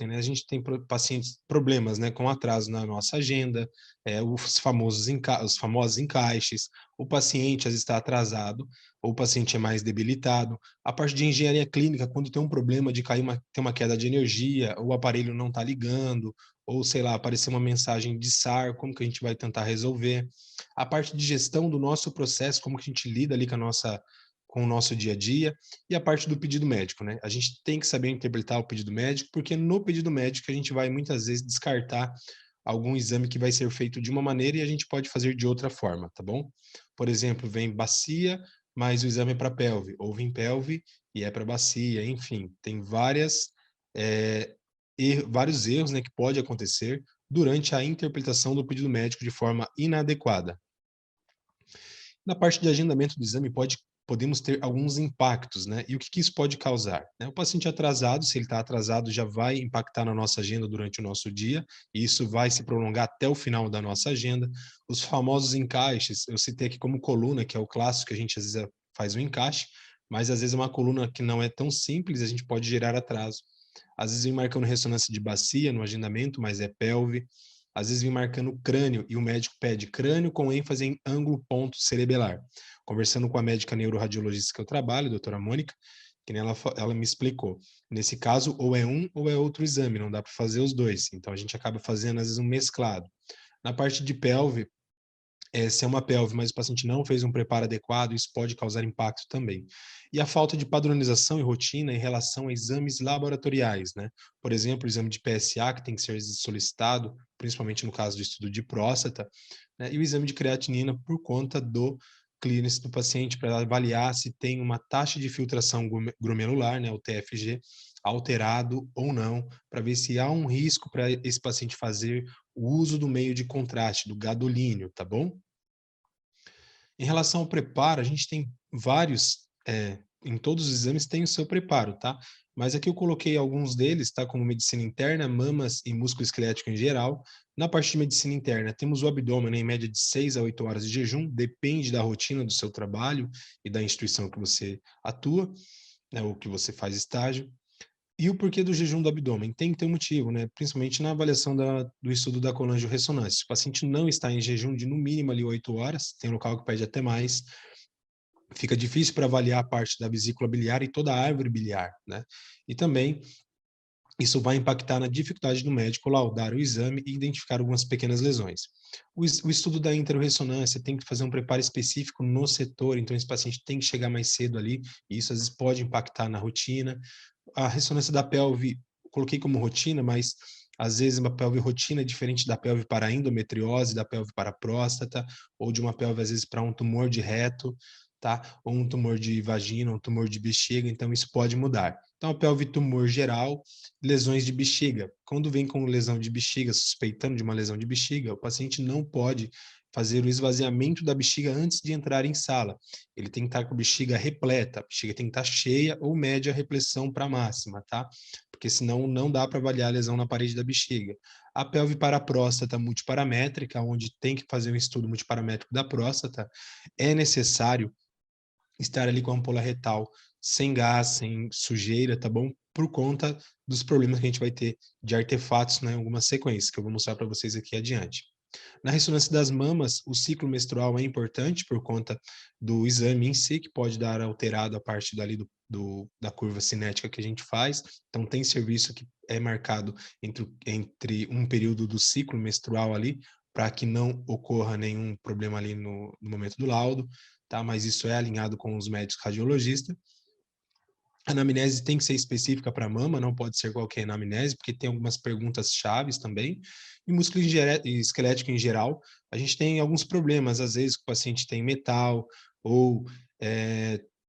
né, a gente tem pacientes problemas, né, com atraso na nossa agenda, os famosos encaixes, o paciente às vezes está atrasado, ou o paciente é mais debilitado. A parte de engenharia clínica, quando tem um problema de ter uma queda de energia, ou o aparelho não está ligando, ou sei lá, aparecer uma mensagem de SAR, como que a gente vai tentar resolver. A parte de gestão do nosso processo, como que a gente lida ali com o nosso dia a dia, e a parte do pedido médico, né? A gente tem que saber interpretar o pedido médico, porque no pedido médico a gente vai muitas vezes descartar algum exame que vai ser feito de uma maneira e a gente pode fazer de outra forma, tá bom? Por exemplo, vem bacia, mas o exame é para pelve, ou vem pelve e é para bacia, enfim, tem vários erros, né, que pode acontecer durante a interpretação do pedido médico de forma inadequada. Na parte de agendamento do exame, podemos ter alguns impactos, né? E o que, que isso pode causar? Né? O paciente atrasado, se ele está atrasado, já vai impactar na nossa agenda durante o nosso dia, e isso vai se prolongar até o final da nossa agenda. Os famosos encaixes, eu citei aqui como coluna, que é o clássico que a gente às vezes faz o encaixe, mas às vezes é uma coluna que não é tão simples, a gente pode gerar atraso. Às vezes vem marcando ressonância de bacia no agendamento, mas é pelve. Às vezes vem marcando crânio e o médico pede crânio com ênfase em ângulo ponto cerebelar. Conversando com a médica neuroradiologista que eu trabalho, a doutora Mônica, que nem ela me explicou. Nesse caso, ou é um ou é outro exame, não dá para fazer os dois. Então a gente acaba fazendo, às vezes, um mesclado. Na parte de pelve, se é uma pelve, mas o paciente não fez um preparo adequado, isso pode causar impacto também. E a falta de padronização e rotina em relação a exames laboratoriais, né? Por exemplo, o exame de PSA, que tem que ser solicitado, principalmente no caso do estudo de próstata, né? E o exame de creatinina por conta do clearance do paciente, para avaliar se tem uma taxa de filtração glomerular, né, o TFG, alterado ou não, para ver se há um risco para esse paciente fazer o uso do meio de contraste, do gadolínio, tá bom? Em relação ao preparo, a gente tem vários, em todos os exames tem o seu preparo, tá? Mas aqui eu coloquei alguns deles, tá? Como medicina interna, mamas e músculo esquelético em geral. Na parte de medicina interna, temos o abdômen, né, em média de 6 a 8 horas de jejum, depende da rotina do seu trabalho e da instituição que você atua, né, ou que você faz estágio. E o porquê do jejum do abdômen? Tem que ter um motivo, né? Principalmente na avaliação do estudo da colangio-ressonância. Se o paciente não está em jejum de no mínimo ali 8 horas, tem local que pede até mais, fica difícil para avaliar a parte da vesícula biliar e toda a árvore biliar, né? E também isso vai impactar na dificuldade do médico laudar o exame e identificar algumas pequenas lesões. O estudo da interressonância tem que fazer um preparo específico no setor, então esse paciente tem que chegar mais cedo ali, e isso às vezes pode impactar na rotina. A ressonância da pelve, coloquei como rotina, mas às vezes uma pelve rotina é diferente da pelve para endometriose, da pelve para próstata, ou de uma pelve às vezes para um tumor de reto, tá? Ou um tumor de vagina, um tumor de bexiga, então isso pode mudar. Então, a pelve tumor geral, lesões de bexiga. Quando vem com lesão de bexiga, suspeitando de uma lesão de bexiga, o paciente não pode fazer o esvaziamento da bexiga antes de entrar em sala. Ele tem que estar com a bexiga repleta, a bexiga tem que estar cheia ou média repressão para máxima, tá? Porque senão não dá para avaliar a lesão na parede da bexiga. A pelve para a próstata multiparamétrica, onde tem que fazer um estudo multiparamétrico da próstata, é necessário estar ali com a ampola retal sem gás, sem sujeira, tá bom? Por conta dos problemas que a gente vai ter de artefatos, né, em algumas sequências, que eu vou mostrar para vocês aqui adiante. Na ressonância das mamas, o ciclo menstrual é importante por conta do exame em si, que pode dar alterado a parte dali da curva cinética que a gente faz. Então, tem serviço que é marcado entre um período do ciclo menstrual ali, para que não ocorra nenhum problema ali no momento do laudo, tá? Mas isso é alinhado com os médicos radiologistas. A anamnese tem que ser específica para mama, não pode ser qualquer anamnese, porque tem algumas perguntas chaves também. E músculo esquelético em geral, a gente tem alguns problemas, às vezes o paciente tem metal ou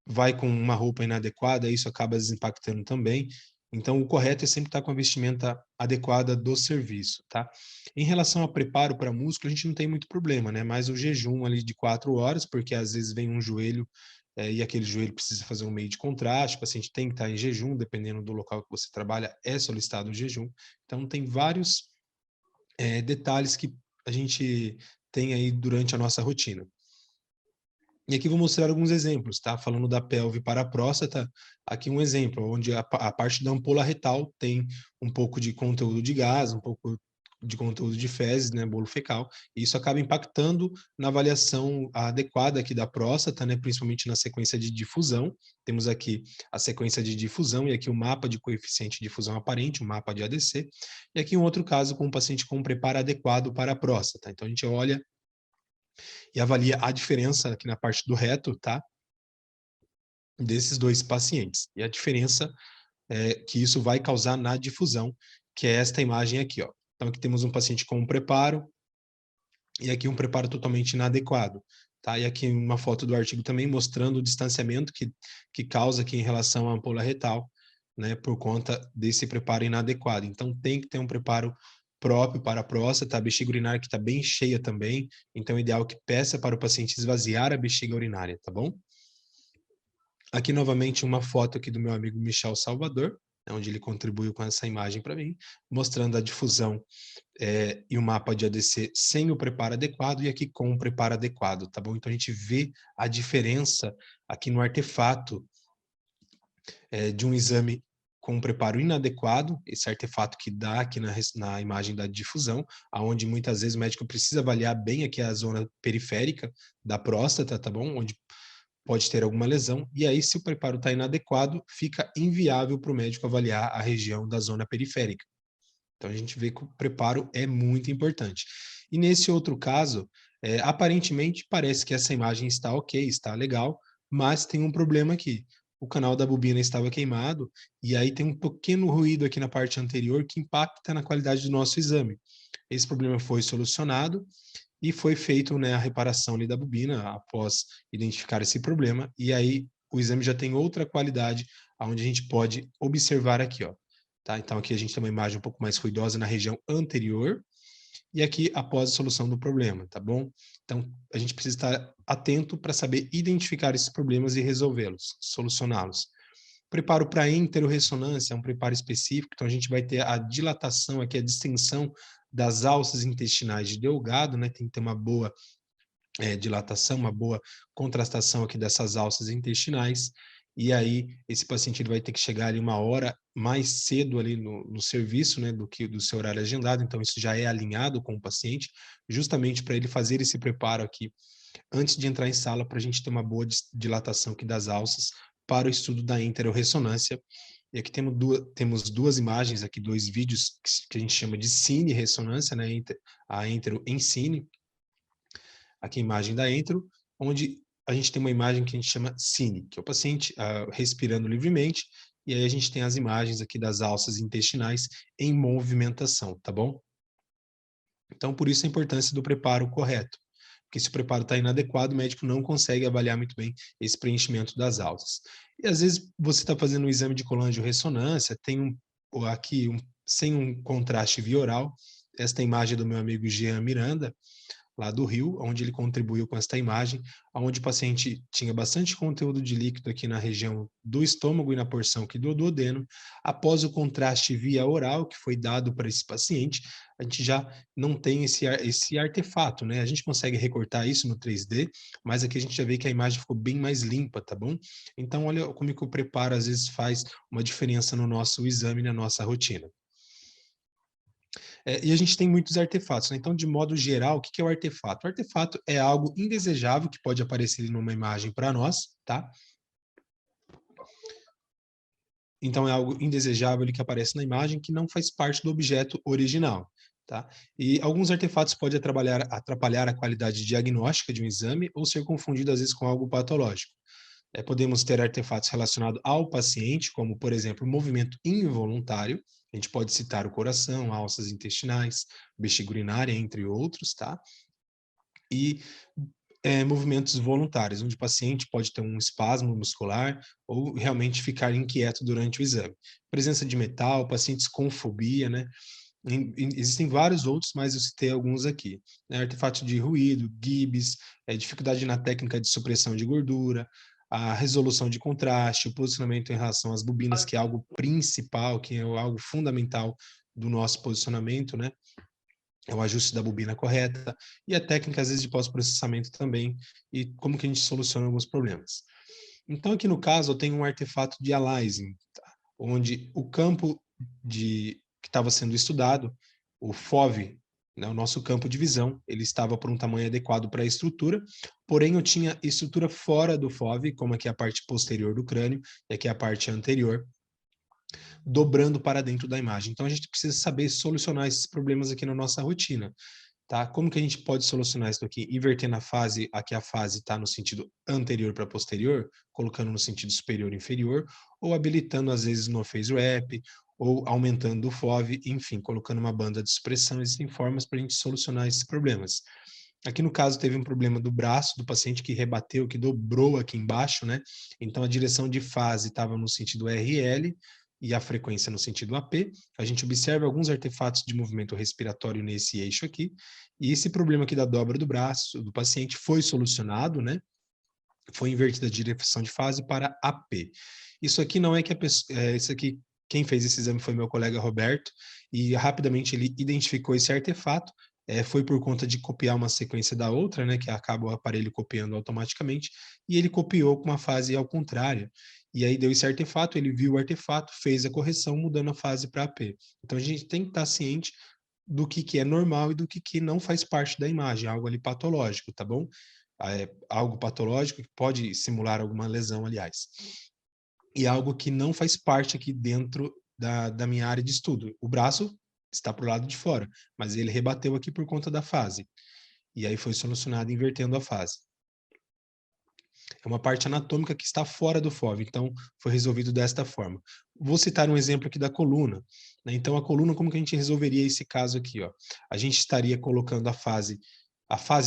vai com uma roupa inadequada, isso acaba desimpactando também. Então, o correto é sempre estar com a vestimenta adequada do serviço, tá? Em relação ao preparo para músculo, a gente não tem muito problema, né? Mas o jejum ali de 4 horas, porque às vezes vem um joelho e aquele joelho precisa fazer um meio de contraste, o paciente tem que estar em jejum, dependendo do local que você trabalha, é solicitado o jejum. Então, tem vários detalhes que a gente tem aí durante a nossa rotina. E aqui vou mostrar alguns exemplos, tá? Falando da pelve para a próstata, aqui um exemplo, onde a parte da ampola retal tem um pouco de conteúdo de gás, um pouco de conteúdo de fezes, né, bolo fecal, e isso acaba impactando na avaliação adequada aqui da próstata, né, principalmente na sequência de difusão. Temos aqui a sequência de difusão e aqui o mapa de coeficiente de difusão aparente, o mapa de ADC, e aqui um outro caso com um paciente com preparo adequado para a próstata. Então a gente olha e avalia a diferença aqui na parte do reto, tá? Desses dois pacientes. E a diferença que isso vai causar na difusão, que é esta imagem aqui, ó. Então aqui temos um paciente com um preparo e aqui um preparo totalmente inadequado, tá? E aqui uma foto do artigo também mostrando o distanciamento que causa aqui em relação à ampola retal, né, por conta desse preparo inadequado. Então tem que ter um preparo próprio para a próstata, a bexiga urinária que está bem cheia também, então é ideal que peça para o paciente esvaziar a bexiga urinária, tá bom? Aqui novamente uma foto aqui do meu amigo Michel Salvador, onde ele contribuiu com essa imagem para mim, mostrando a difusão e o mapa de ADC sem o preparo adequado e aqui com o preparo adequado, tá bom? Então a gente vê a diferença aqui no artefato de um exame com um preparo inadequado, esse artefato que dá aqui na imagem da difusão, aonde muitas vezes o médico precisa avaliar bem aqui a zona periférica da próstata, tá bom? Onde pode ter alguma lesão, e aí se o preparo está inadequado, fica inviável para o médico avaliar a região da zona periférica. Então a gente vê que o preparo é muito importante. E nesse outro caso, aparentemente parece que essa imagem está ok, está legal, mas tem um problema aqui. O canal da bobina estava queimado, e aí tem um pequeno ruído aqui na parte anterior que impacta na qualidade do nosso exame. Esse problema foi solucionado, e foi feito, né, a reparação ali da bobina após identificar esse problema, e aí o exame já tem outra qualidade, aonde a gente pode observar aqui, ó. Tá? Então aqui a gente tem uma imagem um pouco mais ruidosa na região anterior, e aqui após a solução do problema, tá bom? Então a gente precisa estar atento para saber identificar esses problemas e resolvê-los, solucioná-los. Preparo para enterorressonância é um preparo específico, então a gente vai ter a dilatação aqui, a distensão das alças intestinais de Delgado, né? Tem que ter uma boa dilatação, uma boa contrastação aqui dessas alças intestinais, e aí esse paciente ele vai ter que chegar ali uma hora mais cedo ali no serviço, né, do que do seu horário agendado, então isso já é alinhado com o paciente, justamente para ele fazer esse preparo aqui antes de entrar em sala, para a gente ter uma boa dilatação aqui das alças para o estudo da enterorressonância. E aqui temos duas imagens, aqui dois vídeos que a gente chama de cine ressonância, né, a entero em cine, aqui a imagem da entero, onde a gente tem uma imagem que a gente chama cine, que é o paciente respirando livremente, e aí a gente tem as imagens aqui das alças intestinais em movimentação, tá bom? Então, por isso a importância do preparo correto, porque se o preparo está inadequado, o médico não consegue avaliar muito bem esse preenchimento das alças. E às vezes você está fazendo um exame de colangio-ressonância, tem aqui sem um contraste via oral, esta imagem do meu amigo Jean Miranda, lá do Rio, onde ele contribuiu com esta imagem, onde o paciente tinha bastante conteúdo de líquido aqui na região do estômago e na porção aqui do duodeno. Após o contraste via oral que foi dado para esse paciente, a gente já não tem esse artefato, né? A gente consegue recortar isso no 3D, mas aqui a gente já vê que a imagem ficou bem mais limpa, tá bom? Então, olha como é que o preparo às vezes faz uma diferença no nosso exame, na nossa rotina. E a gente tem muitos artefatos, né? Então, de modo geral, o que é o artefato? O artefato é algo indesejável que pode aparecer numa imagem para nós, tá? Então, é algo indesejável que aparece na imagem que não faz parte do objeto original, tá? E alguns artefatos podem atrapalhar a qualidade diagnóstica de um exame ou ser confundido, às vezes, com algo patológico. Podemos ter artefatos relacionados ao paciente, como, por exemplo, movimento involuntário. A gente pode citar o coração, alças intestinais, bexiga urinária, entre outros, tá? E movimentos voluntários, onde o paciente pode ter um espasmo muscular ou realmente ficar inquieto durante o exame. Presença de metal, pacientes com fobia, né? Existem vários outros, mas eu citei alguns aqui. Né? Artefato de ruído, Gibbs, dificuldade na técnica de supressão de gordura, a resolução de contraste, o posicionamento em relação às bobinas, que é algo principal, que é algo fundamental do nosso posicionamento, né? é o ajuste da bobina correta, e a técnica, às vezes, de pós-processamento também, e como que a gente soluciona alguns problemas. Então, aqui no caso, eu tenho um artefato de aliasing, tá? Onde o campo que estava sendo estudado, o FOV, né, o nosso campo de visão, ele estava por um tamanho adequado para a estrutura, porém eu tinha estrutura fora do FOV, como aqui a parte posterior do crânio, e aqui a parte anterior, dobrando para dentro da imagem. Então, a gente precisa saber solucionar esses problemas aqui na nossa rotina. Tá? Como que a gente pode solucionar isso aqui? Invertendo a fase, aqui a fase está no sentido anterior para posterior, colocando no sentido superior e inferior, ou habilitando às vezes no phase wrap, ou aumentando o FOV, enfim, colocando uma banda de supressão. Existem formas para a gente solucionar esses problemas. Aqui no caso teve um problema do braço do paciente que rebateu, que dobrou aqui embaixo, né? Então a direção de fase estava no sentido RL, e a frequência no sentido AP. A gente observa alguns artefatos de movimento respiratório nesse eixo aqui, e esse problema aqui da dobra do braço do paciente foi solucionado, né? Foi invertida a direção de fase para AP. Isso aqui não é que a pessoa, isso aqui, quem fez esse exame foi meu colega Roberto, e rapidamente ele identificou esse artefato, foi por conta de copiar uma sequência da outra, né, que acaba o aparelho copiando automaticamente, e ele copiou com uma fase ao contrário. E aí deu esse artefato, ele viu o artefato, fez a correção, mudando a fase para AP. Então a gente tem que estar ciente do que é normal e do que não faz parte da imagem, algo ali patológico, tá bom? Algo patológico que pode simular alguma lesão, aliás. E algo que não faz parte aqui dentro da minha área de estudo. O braço está para o lado de fora, mas ele rebateu aqui por conta da fase. E aí foi solucionado invertendo a fase. É uma parte anatômica que está fora do FOV, então foi resolvido desta forma. Vou citar um exemplo aqui da coluna, né? Então a coluna, como que a gente resolveria esse caso aqui, ó? A gente estaria colocando a fase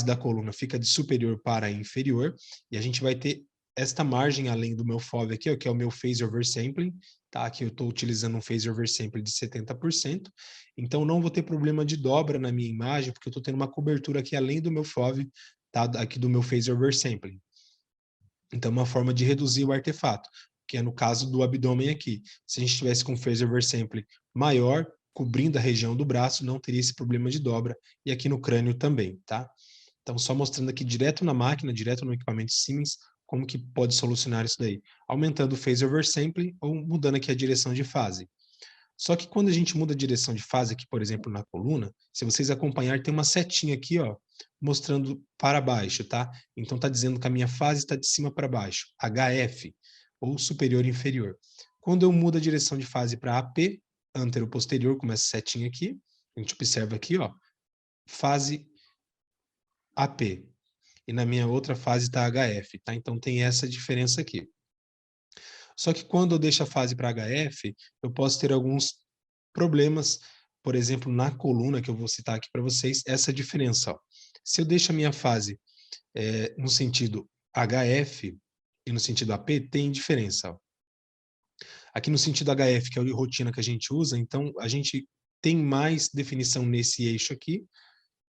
da coluna fica de superior para inferior, e a gente vai ter esta margem além do meu FOV aqui, ó, que é o meu phase oversampling, tá? Aqui eu estou utilizando um phase oversampling de 70%, então não vou ter problema de dobra na minha imagem, porque eu estou tendo uma cobertura aqui além do meu FOV, tá? Aqui do meu phase oversampling. Então, uma forma de reduzir o artefato, que é no caso do abdômen aqui. Se a gente tivesse com phase oversampling maior, cobrindo a região do braço, não teria esse problema de dobra, e aqui no crânio também, tá? Então, só mostrando aqui direto na máquina, direto no equipamento Siemens, como que pode solucionar isso daí. Aumentando o phase oversampling ou mudando aqui a direção de fase. Só que quando a gente muda a direção de fase aqui, por exemplo, na coluna, se vocês acompanharem, tem uma setinha aqui, ó, mostrando para baixo, tá? Então tá dizendo que a minha fase está de cima para baixo, HF, ou superior e inferior. Quando eu mudo a direção de fase para AP, antero-posterior, como essa setinha aqui, a gente observa aqui, ó, fase AP. E na minha outra fase está HF, tá? Então tem essa diferença aqui. Só que quando eu deixo a fase para HF, eu posso ter alguns problemas, por exemplo, na coluna, que eu vou citar aqui para vocês, essa diferença. Ó. Se eu deixo a minha fase no sentido HF e no sentido AP, tem diferença. Ó. Aqui no sentido HF, que é a rotina que a gente usa, então a gente tem mais definição nesse eixo aqui,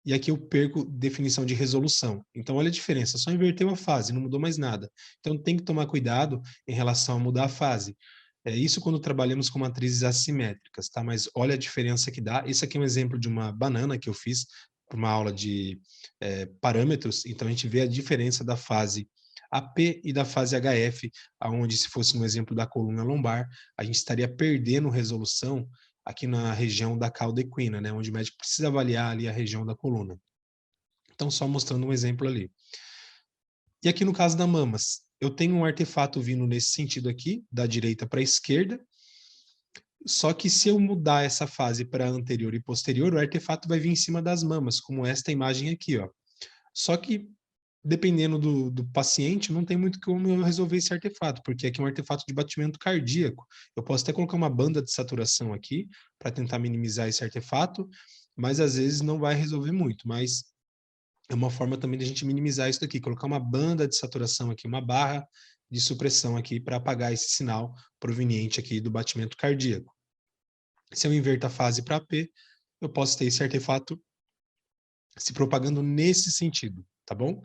e aqui eu perco definição de resolução. Então, olha a diferença, só inverteu a fase, não mudou mais nada. Então, tem que tomar cuidado em relação a mudar a fase. É isso quando trabalhamos com matrizes assimétricas, tá? Mas olha a diferença que dá. Isso aqui é um exemplo de uma banana que eu fiz para uma aula de parâmetros. Então, a gente vê a diferença da fase AP e da fase HF, aonde se fosse no exemplo da coluna lombar, a gente estaria perdendo resolução aqui na região da cauda equina, né, onde o médico precisa avaliar ali a região da coluna. Então, só mostrando um exemplo ali. E aqui no caso da mamas, eu tenho um artefato vindo nesse sentido aqui, da direita para a esquerda, só que se eu mudar essa fase para anterior e posterior, o artefato vai vir em cima das mamas, como esta imagem aqui, ó. Só que, dependendo do paciente, não tem muito como eu resolver esse artefato, porque aqui é um artefato de batimento cardíaco. Eu posso até colocar uma banda de saturação aqui, para tentar minimizar esse artefato, mas às vezes não vai resolver muito, mas é uma forma também de a gente minimizar isso daqui, colocar uma banda de saturação aqui, uma barra de supressão aqui para apagar esse sinal proveniente aqui do batimento cardíaco. Se eu inverto a fase para P, eu posso ter esse artefato se propagando nesse sentido, tá bom?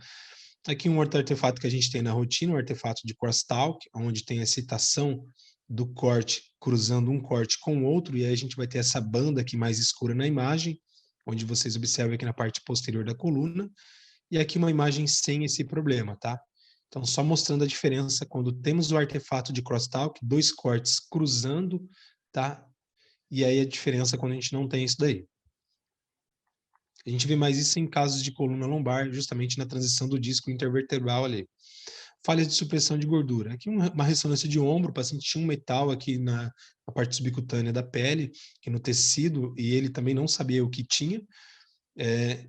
Aqui um outro artefato que a gente tem na rotina, um artefato de crosstalk, onde tem a excitação do corte cruzando um corte com o outro, e aí a gente vai ter essa banda aqui mais escura na imagem, onde vocês observam aqui na parte posterior da coluna, e aqui uma imagem sem esse problema, tá? Então, só mostrando a diferença quando temos o artefato de crosstalk, 2 cortes cruzando, tá? E aí a diferença quando a gente não tem isso daí. A gente vê mais isso em casos de coluna lombar, justamente na transição do disco intervertebral ali. Falha de supressão de gordura. Aqui uma ressonância de ombro, o paciente tinha um metal aqui na parte subcutânea da pele, aqui no tecido, e ele também não sabia o que tinha.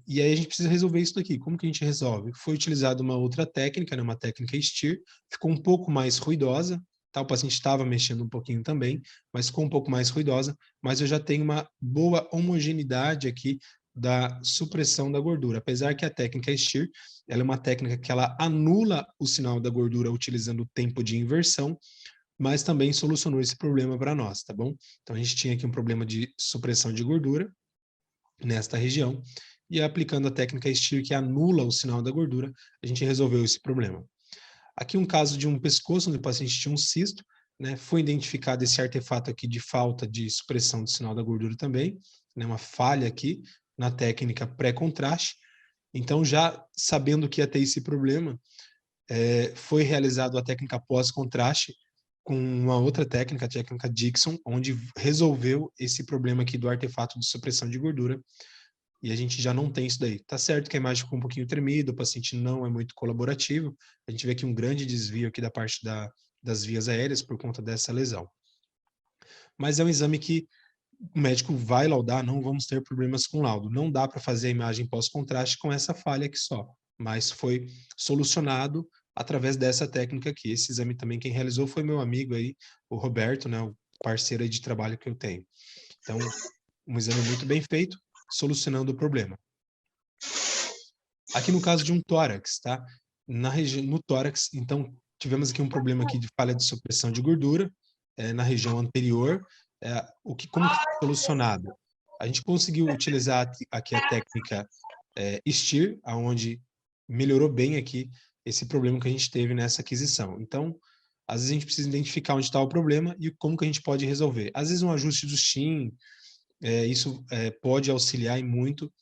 E aí a gente precisa resolver isso daqui. Como que a gente resolve? Foi utilizada uma outra técnica, né, uma técnica STIR, ficou um pouco mais ruidosa, tá? O paciente estava mexendo um pouquinho também, mas ficou um pouco mais ruidosa, mas eu já tenho uma boa homogeneidade aqui da supressão da gordura. Apesar que a técnica STIR, ela é uma técnica que ela anula o sinal da gordura utilizando o tempo de inversão, mas também solucionou esse problema para nós, tá bom? Então a gente tinha aqui um problema de supressão de gordura nesta região, e aplicando a técnica STIR, que anula o sinal da gordura, a gente resolveu esse problema. Aqui um caso de um pescoço, onde o paciente tinha um cisto, né, foi identificado esse artefato aqui de falta de supressão do sinal da gordura também, né, uma falha aqui na técnica pré-contraste. Então, já sabendo que ia ter esse problema, foi realizado a técnica pós-contraste com uma outra técnica, a técnica Dixon, onde resolveu esse problema aqui do artefato de supressão de gordura, e a gente já não tem isso daí. Tá certo que a imagem ficou um pouquinho tremida, o paciente não é muito colaborativo, a gente vê aqui um grande desvio aqui da parte das vias aéreas por conta dessa lesão. Mas é um exame que o médico vai laudar, não vamos ter problemas com laudo. Não dá para fazer a imagem pós-contraste com essa falha aqui só, mas foi solucionado através dessa técnica aqui. Esse exame também quem realizou foi meu amigo aí, o Roberto, né, o parceiro aí de trabalho que eu tenho. Então, um exame muito bem feito, solucionando o problema. Aqui no caso de um tórax, tá? No tórax, então, tivemos aqui um problema aqui de falha de supressão de gordura na região anterior. Como que foi solucionado? A gente conseguiu utilizar aqui a técnica STIR, aonde melhorou bem aqui esse problema que a gente teve nessa aquisição. Então, às vezes a gente precisa identificar onde está o problema e como que a gente pode resolver. Às vezes um ajuste do STIM, isso pode auxiliar em muito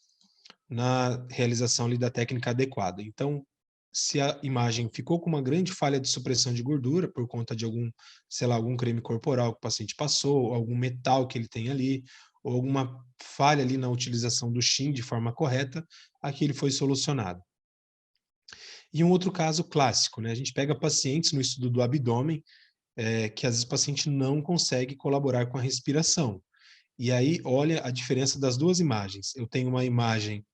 na realização ali da técnica adequada. Então, se a imagem ficou com uma grande falha de supressão de gordura por conta de algum, sei lá, algum creme corporal que o paciente passou, ou algum metal que ele tem ali, ou alguma falha ali na utilização do SHIM de forma correta, aqui ele foi solucionado. E um outro caso clássico, né? A gente pega pacientes no estudo do abdômen, que às vezes o paciente não consegue colaborar com a respiração. E aí, olha a diferença das duas imagens. Eu tenho uma imagem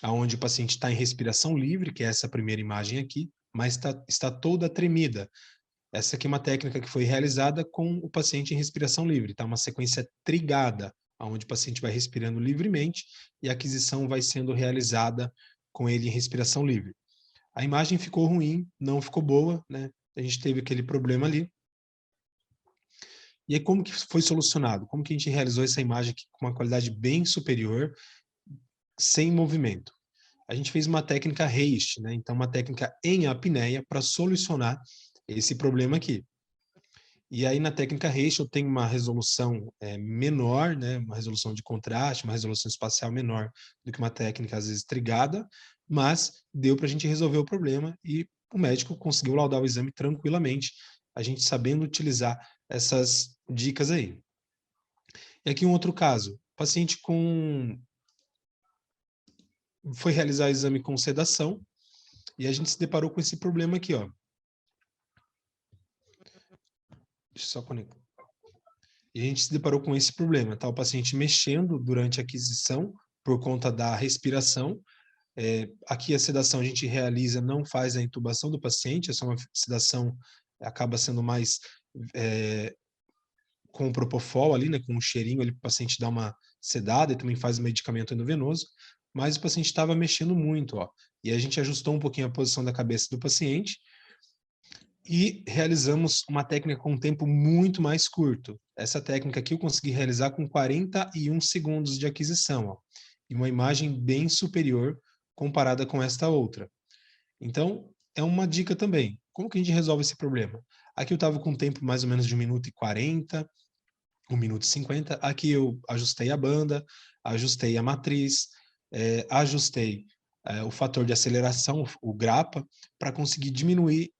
onde o paciente está em respiração livre, que é essa primeira imagem aqui, mas está toda tremida. Essa aqui é uma técnica que foi realizada com o paciente em respiração livre, tá? Uma sequência trigada, onde o paciente vai respirando livremente e a aquisição vai sendo realizada com ele em respiração livre. A imagem ficou ruim, não ficou boa, né? A gente teve aquele problema ali. E aí, como que foi solucionado? Como que a gente realizou essa imagem aqui com uma qualidade bem superior, sem movimento? A gente fez uma técnica REIST, né? Então, uma técnica em apneia para solucionar esse problema aqui. E aí, na técnica REIST, eu tenho uma resolução menor, né? Uma resolução de contraste, uma resolução espacial menor do que uma técnica, às vezes, trigada, mas deu para a gente resolver o problema e o médico conseguiu laudar o exame tranquilamente, a gente sabendo utilizar essas dicas aí. E aqui um outro caso, paciente foi realizar o exame com sedação, e a gente se deparou com esse problema aqui, ó. Deixa eu só conectar. E a gente se deparou com esse problema, tá? O paciente mexendo durante a aquisição por conta da respiração. Aqui a sedação a gente realiza, não faz a intubação do paciente, essa é uma sedação acaba sendo mais com o propofol ali, né? Com um cheirinho ali para o paciente dar uma sedada e também faz o medicamento endovenoso. Mas o paciente estava mexendo muito, ó. E a gente ajustou um pouquinho a posição da cabeça do paciente e realizamos uma técnica com um tempo muito mais curto. Essa técnica aqui eu consegui realizar com 41 segundos de aquisição, ó, e uma imagem bem superior comparada com esta outra. Então, é uma dica também. Como que a gente resolve esse problema? Aqui eu estava com um tempo mais ou menos de 1 minuto e 40, 1 minuto e 50. Aqui eu ajustei a banda, ajustei a matriz, ajustei o fator de aceleração, o grapa, para conseguir diminuir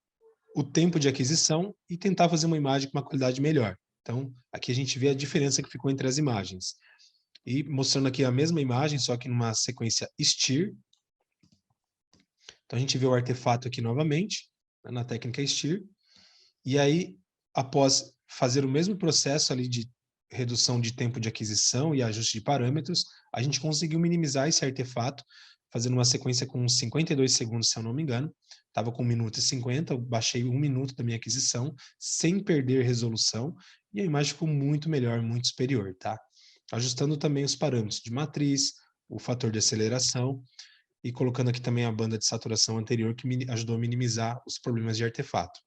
o tempo de aquisição e tentar fazer uma imagem com uma qualidade melhor. Então, aqui a gente vê a diferença que ficou entre as imagens. E mostrando aqui a mesma imagem, só que numa sequência steer. Então, a gente vê o artefato aqui novamente, né, na técnica steer. E aí, após fazer o mesmo processo ali de redução de tempo de aquisição e ajuste de parâmetros, a gente conseguiu minimizar esse artefato, fazendo uma sequência com uns 52 segundos, se eu não me engano. Estava com 1 minuto e 50, eu baixei 1 minuto da minha aquisição, sem perder resolução, e a imagem ficou muito melhor, muito superior, tá? Ajustando também os parâmetros de matriz, o fator de aceleração, e colocando aqui também a banda de saturação anterior, que me ajudou a minimizar os problemas de artefato.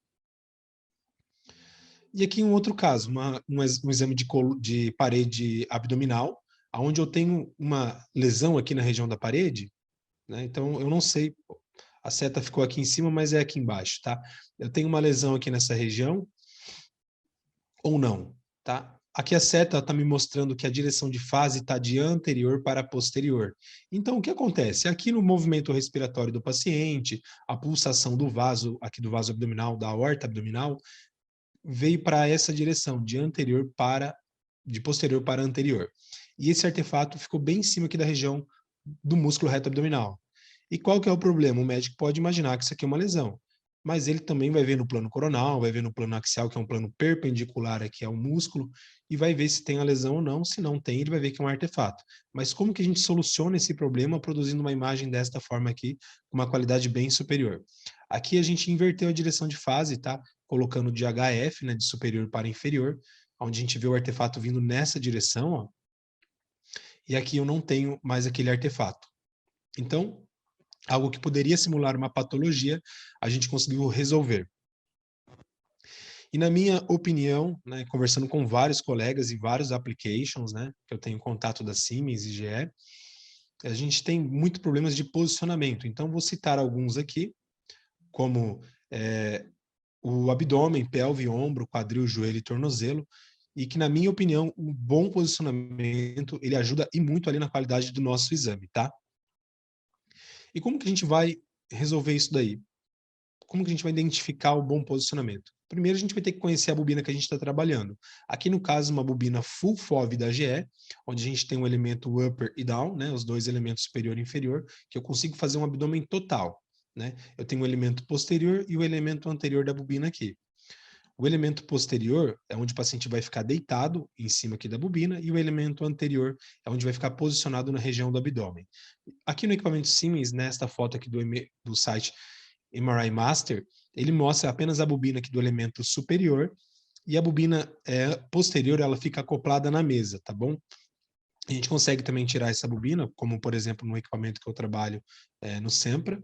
E aqui um outro caso, um exame de parede abdominal, onde eu tenho uma lesão aqui na região da parede, né? Então eu não sei, a seta ficou aqui em cima, mas é aqui embaixo, tá? Eu tenho uma lesão aqui nessa região, ou não, tá? Aqui a seta está me mostrando que a direção de fase está de anterior para posterior. Então, o que acontece? Aqui no movimento respiratório do paciente, a pulsação do vaso, aqui do vaso abdominal, da aorta abdominal, veio para essa direção, de posterior para anterior. E esse artefato ficou bem em cima aqui da região do músculo reto abdominal. E qual que é o problema? O médico pode imaginar que isso aqui é uma lesão, mas ele também vai ver no plano coronal, vai ver no plano axial, que é um plano perpendicular aqui ao músculo, e vai ver se tem a lesão ou não. Se não tem, ele vai ver que é um artefato. Mas como que a gente soluciona esse problema produzindo uma imagem desta forma aqui, com uma qualidade bem superior? Aqui a gente inverteu a direção de fase, tá? Colocando de HF, né, de superior para inferior, onde a gente vê o artefato vindo nessa direção, ó. E aqui eu não tenho mais aquele artefato. Então, algo que poderia simular uma patologia, a gente conseguiu resolver. E na minha opinião, né, conversando com vários colegas e vários applications, né, que eu tenho contato da Siemens e GE, a gente tem muito problemas de posicionamento. Então, vou citar alguns aqui, como o abdômen, pelve, ombro, quadril, joelho e tornozelo, e que, na minha opinião, um bom posicionamento, ele ajuda e muito ali na qualidade do nosso exame, tá? E como que a gente vai resolver isso daí? Como que a gente vai identificar o bom posicionamento? Primeiro, a gente vai ter que conhecer a bobina que a gente está trabalhando. Aqui, no caso, uma bobina full FOV da GE, onde a gente tem o elemento upper e down, né, os dois elementos superior e inferior, que eu consigo fazer um abdômen total, né? Eu tenho o elemento posterior e o elemento anterior da bobina aqui. O elemento posterior é onde o paciente vai ficar deitado em cima aqui da bobina, e o elemento anterior é onde vai ficar posicionado na região do abdômen. Aqui no equipamento Siemens, nesta foto aqui do site MRI Master, ele mostra apenas a bobina aqui do elemento superior, e a bobina posterior ela fica acoplada na mesa, tá bom? A gente consegue também tirar essa bobina, como por exemplo no equipamento que eu trabalho no Sempra,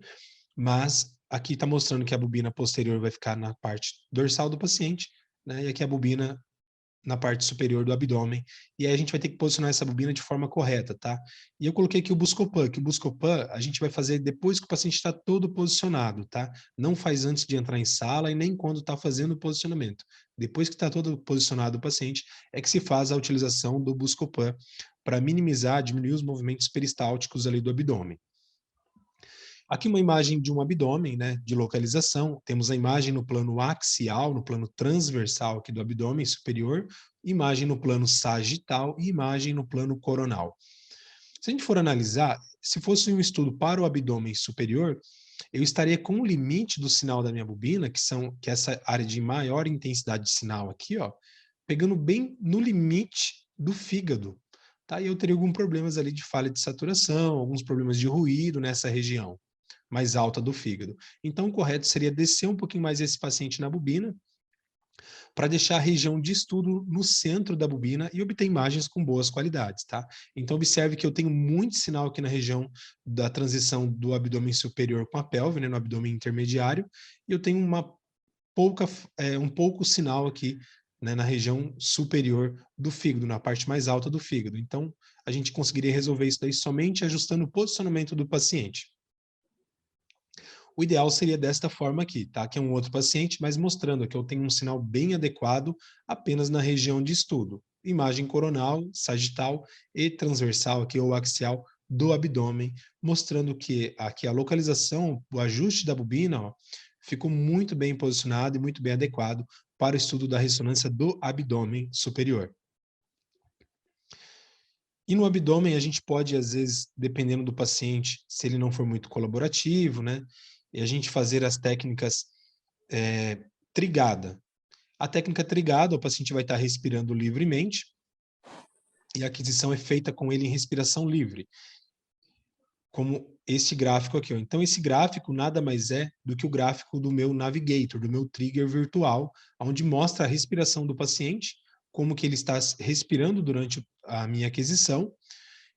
mas aqui está mostrando que a bobina posterior vai ficar na parte dorsal do paciente, né? E aqui a bobina na parte superior do abdômen, e aí a gente vai ter que posicionar essa bobina de forma correta, tá? E eu coloquei aqui o Buscopan, que o Buscopan a gente vai fazer depois que o paciente está todo posicionado, tá? Não faz antes de entrar em sala e nem quando está fazendo o posicionamento. Depois que está todo posicionado o paciente, é que se faz a utilização do Buscopan para minimizar, diminuir os movimentos peristálticos ali do abdômen. Aqui uma imagem de um abdômen, né, de localização. Temos a imagem no plano axial, no plano transversal aqui do abdômen superior, imagem no plano sagital e imagem no plano coronal. Se a gente for analisar, se fosse um estudo para o abdômen superior, eu estaria com o limite do sinal da minha bobina, que é essa área de maior intensidade de sinal aqui, ó, pegando bem no limite do fígado, tá? E eu teria alguns problemas ali de falha de saturação, alguns problemas de ruído nessa região mais alta do fígado. Então, o correto seria descer um pouquinho mais esse paciente na bobina, para deixar a região de estudo no centro da bobina e obter imagens com boas qualidades, tá? Então, observe que eu tenho muito sinal aqui na região da transição do abdômen superior com a pelve, né, no abdômen intermediário, e eu tenho um pouco sinal aqui, né, na região superior do fígado, na parte mais alta do fígado. Então, a gente conseguiria resolver isso daí somente ajustando o posicionamento do paciente. O ideal seria desta forma aqui, tá? Que é um outro paciente, mas mostrando que eu tenho um sinal bem adequado apenas na região de estudo. imagem coronal, sagital e transversal aqui, ou axial, do abdômen, mostrando que aqui a localização, o ajuste da bobina, ó, ficou muito bem posicionado e muito bem adequado para o estudo da ressonância do abdômen superior. E no abdômen a gente pode, às vezes, dependendo do paciente, se ele não for muito colaborativo, né, e a gente fazer as técnicas trigada. A técnica trigada, o paciente vai estar respirando livremente e a aquisição é feita com ele em respiração livre, como este gráfico aqui, ó. Então, esse gráfico nada mais é do que o gráfico do meu navigator, do meu trigger virtual, onde mostra a respiração do paciente, como que ele está respirando durante a minha aquisição,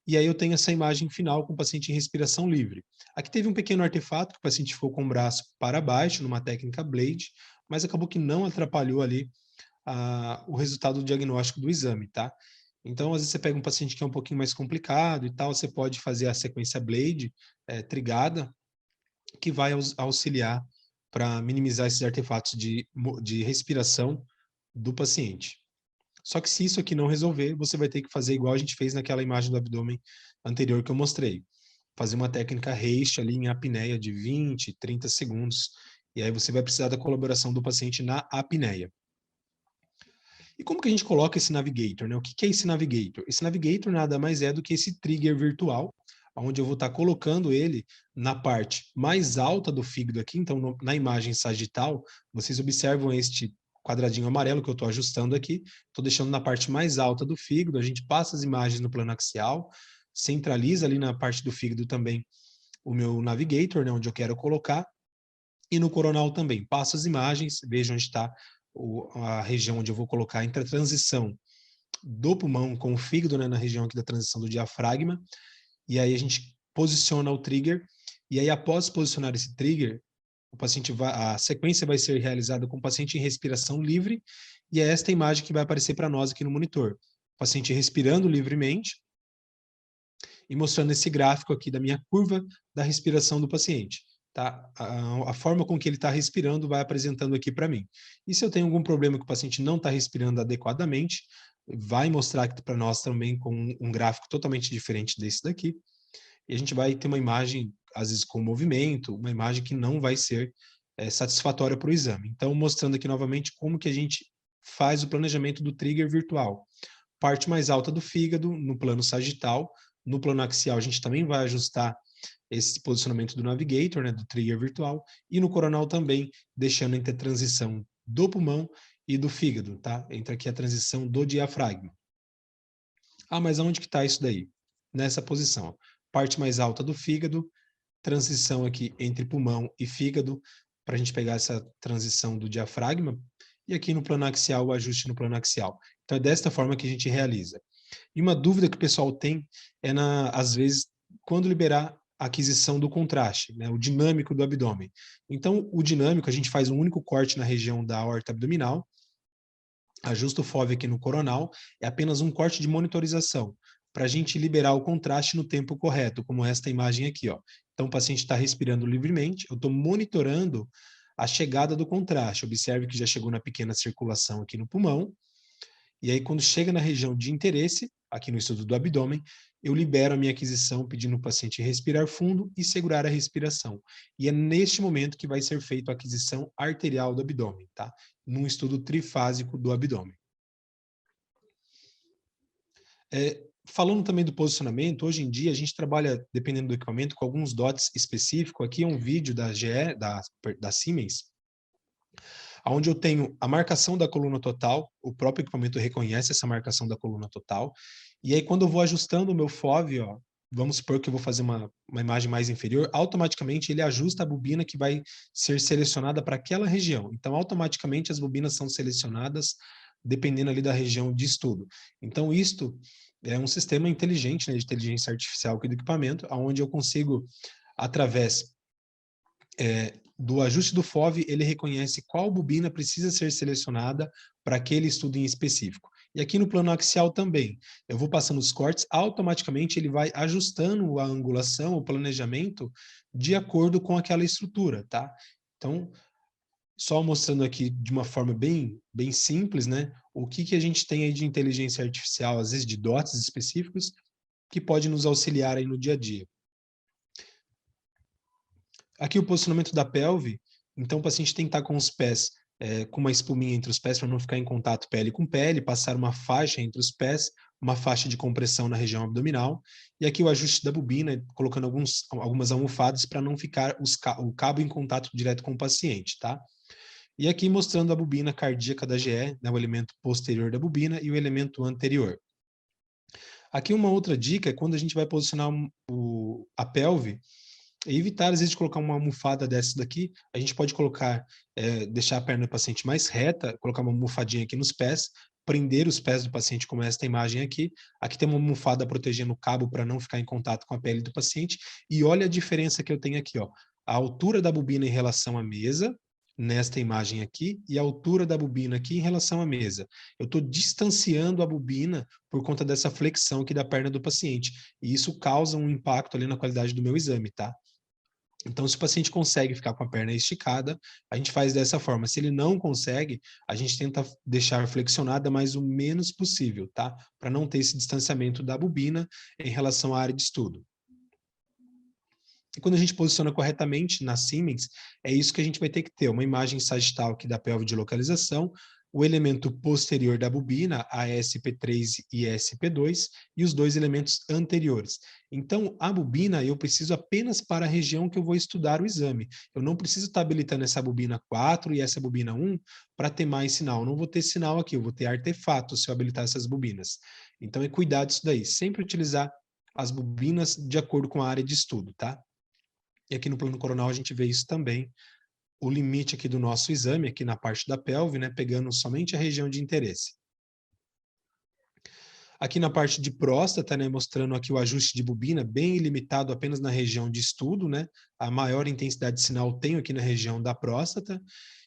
e aí eu tenho essa imagem final com o paciente em respiração livre. Aqui teve um pequeno artefato, que o paciente ficou com o braço para baixo, numa técnica Blade, mas acabou que não atrapalhou ali o resultado do diagnóstico do exame, tá? Então, às vezes você pega um paciente que é um pouquinho mais complicado e tal, você pode fazer a sequência Blade trigada, que vai auxiliar para minimizar esses artefatos de respiração do paciente. Só que se isso aqui não resolver, você vai ter que fazer igual a gente fez naquela imagem do abdômen anterior que eu mostrei. Fazer uma técnica Reishi ali em apneia de 20, 30 segundos. E aí você vai precisar da colaboração do paciente na apneia. E como que a gente coloca esse navigator, né? O que é esse navigator? Esse navigator nada mais é do que esse trigger virtual, onde eu vou estar colocando ele na parte mais alta do fígado aqui. Então, na imagem sagital, vocês observam este quadradinho amarelo que eu estou ajustando aqui. Estou deixando na parte mais alta do fígado. A gente passa as imagens no plano axial, centraliza ali na parte do fígado também o meu navigator, né, onde eu quero colocar. E no coronal também. Passo as imagens, vejo onde está a região onde eu vou colocar entre a transição do pulmão com o fígado, né, na região aqui da transição do diafragma, e aí a gente posiciona o trigger, e aí após posicionar esse trigger, a sequência vai ser realizada com o paciente em respiração livre, e é esta imagem que vai aparecer para nós aqui no monitor. O paciente respirando livremente, e mostrando esse gráfico aqui da minha curva da respiração do paciente. Tá? A forma com que ele está respirando vai apresentando aqui para mim. E se eu tenho algum problema que o paciente não está respirando adequadamente, vai mostrar aqui para nós também com um gráfico totalmente diferente desse daqui. E a gente vai ter uma imagem, às vezes com movimento, uma imagem que não vai ser satisfatória para o exame. Então, mostrando aqui novamente como que a gente faz o planejamento do trigger virtual. Parte mais alta do fígado, no plano sagital. No plano axial, a gente também vai ajustar esse posicionamento do navigator, né, do trigger virtual, e no coronal também, deixando entre a transição do pulmão e do fígado, tá? Entra aqui a transição do diafragma. Ah, mas aonde que está isso daí? Nessa posição, ó. Parte mais alta do fígado, transição aqui entre pulmão e fígado, para a gente pegar essa transição do diafragma, e aqui no plano axial, o ajuste no plano axial. Então é desta forma que a gente realiza. E uma dúvida que o pessoal tem é, às vezes, quando liberar a aquisição do contraste, né, o dinâmico do abdômen. Então, o dinâmico, a gente faz um único corte na região da aorta abdominal, ajusta o FOV aqui no coronal, é apenas um corte de monitorização, para a gente liberar o contraste no tempo correto, como esta imagem aqui, ó. Então, o paciente está respirando livremente, eu estou monitorando a chegada do contraste. Observe que já chegou na pequena circulação aqui no pulmão, e aí, quando chega na região de interesse, aqui no estudo do abdômen, eu libero a minha aquisição pedindo o paciente respirar fundo e segurar a respiração. E é neste momento que vai ser feita a aquisição arterial do abdômen, tá? Num estudo trifásico do abdômen. Falando também do posicionamento, hoje em dia a gente trabalha, dependendo do equipamento, com alguns dots específicos. Aqui é um vídeo da GE, da Siemens, onde eu tenho a marcação da coluna total, o próprio equipamento reconhece essa marcação da coluna total, e aí quando eu vou ajustando o meu FOV, ó, vamos supor que eu vou fazer uma imagem mais inferior, automaticamente ele ajusta a bobina que vai ser selecionada para aquela região. Então, automaticamente as bobinas são selecionadas dependendo ali da região de estudo. Então, isto é um sistema inteligente, né, de inteligência artificial aqui do equipamento, onde eu consigo, através do ajuste do FOV, ele reconhece qual bobina precisa ser selecionada para aquele estudo em específico. E aqui no plano axial também, eu vou passando os cortes, automaticamente ele vai ajustando a angulação, o planejamento, de acordo com aquela estrutura, tá? Então, Só mostrando aqui de uma forma bem simples, né? O que a gente tem aí de inteligência artificial, às vezes de dotes específicos, que pode nos auxiliar aí no dia a dia. Aqui o posicionamento da pelve, então o paciente tem que estar com os pés com uma espuminha entre os pés para não ficar em contato pele com pele, passar uma faixa entre os pés, uma faixa de compressão na região abdominal, e aqui o ajuste da bobina, colocando algumas almofadas para não ficar o cabo em contato direto com o paciente, tá? E aqui mostrando a bobina cardíaca da GE, né, o elemento posterior da bobina e o elemento anterior. Aqui uma outra dica é quando a gente vai posicionar a pelve, evitar, às vezes, de colocar uma almofada dessa daqui, a gente pode colocar, deixar a perna do paciente mais reta, colocar uma almofadinha aqui nos pés, prender os pés do paciente, como esta imagem aqui. Aqui tem uma almofada protegendo o cabo para não ficar em contato com a pele do paciente. E olha a diferença que eu tenho aqui, ó. A altura da bobina em relação à mesa, nesta imagem aqui, e a altura da bobina aqui em relação à mesa. Eu estou distanciando a bobina por conta dessa flexão aqui da perna do paciente. E isso causa um impacto ali na qualidade do meu exame, tá? Então, se o paciente consegue ficar com a perna esticada, a gente faz dessa forma. Se ele não consegue, a gente tenta deixar flexionada, mas o menos possível, tá? Para não ter esse distanciamento da bobina em relação à área de estudo. E quando a gente posiciona corretamente na Siemens, é isso que a gente vai ter que ter, uma imagem sagital aqui da pelve de localização, o elemento posterior da bobina, a SP3 e SP2, e os dois elementos anteriores. Então, a bobina eu preciso apenas para a região que eu vou estudar o exame. Eu não preciso estar habilitando essa bobina 4 e essa bobina 1 para ter mais sinal. Eu não vou ter sinal aqui, eu vou ter artefato se eu habilitar essas bobinas. Então, é cuidado disso daí. Sempre utilizar as bobinas de acordo com a área de estudo, tá? E aqui no plano coronal a gente vê isso também, o limite aqui do nosso exame, aqui na parte da pelve, né, pegando somente a região de interesse. Aqui na parte de próstata, né, mostrando aqui o ajuste de bobina, bem limitado apenas na região de estudo, né, a maior intensidade de sinal tenho aqui na região da próstata,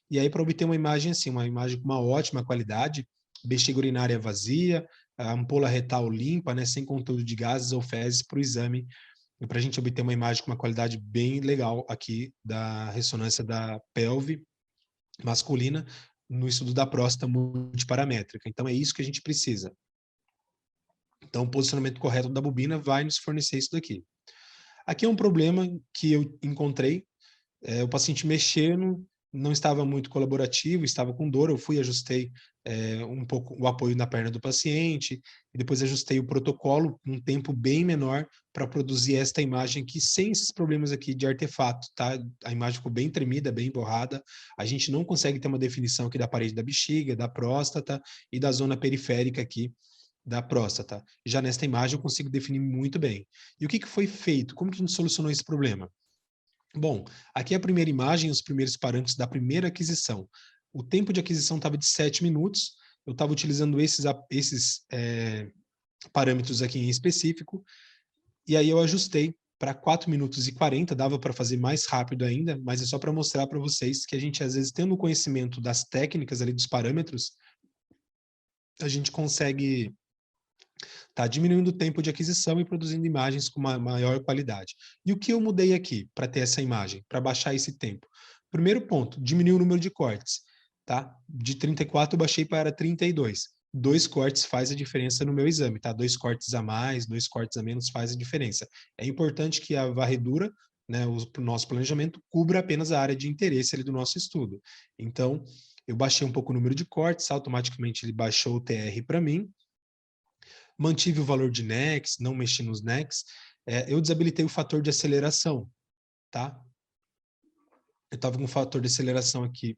e aí para obter uma imagem assim, uma imagem com uma ótima qualidade, bexiga urinária vazia, a ampola retal limpa, né, sem conteúdo de gases ou fezes para o exame, e para a gente obter uma imagem com uma qualidade bem legal aqui da ressonância da pelve masculina no estudo da próstata multiparamétrica. Então, é isso que a gente precisa. Então, o posicionamento correto da bobina vai nos fornecer isso daqui. Aqui é um problema que eu encontrei, o paciente mexendo, não estava muito colaborativo, estava com dor, eu fui ajustei um pouco o apoio na perna do paciente, e depois ajustei o protocolo um tempo bem menor para produzir esta imagem aqui, sem esses problemas aqui de artefato, tá? A imagem ficou bem tremida, bem borrada, a gente não consegue ter uma definição aqui da parede da bexiga, da próstata e da zona periférica aqui da próstata. Já nesta imagem eu consigo definir muito bem. E o que foi feito? Como que a gente solucionou esse problema? Bom, aqui é a primeira imagem, os primeiros parâmetros da primeira aquisição. O tempo de aquisição estava de 7 minutos, eu estava utilizando esses parâmetros aqui em específico, e aí eu ajustei para 4 minutos e 40, dava para fazer mais rápido ainda, mas é só para mostrar para vocês que a gente, às vezes, tendo conhecimento das técnicas ali, dos parâmetros, a gente consegue tá diminuindo o tempo de aquisição e produzindo imagens com uma maior qualidade. E o que eu mudei aqui para ter essa imagem, para baixar esse tempo? Primeiro ponto, diminuir o número de cortes, tá? De 34 eu baixei para 32. 2 cortes faz a diferença no meu exame, tá? 2 cortes a mais, 2 cortes a menos faz a diferença. É importante que a varredura, né, o nosso planejamento cubra apenas a área de interesse ali do nosso estudo. Então, eu baixei um pouco o número de cortes, automaticamente ele baixou o TR para mim, mantive o valor de NECs, não mexi nos NECs, eu desabilitei o fator de aceleração, tá? Eu estava com o fator de aceleração aqui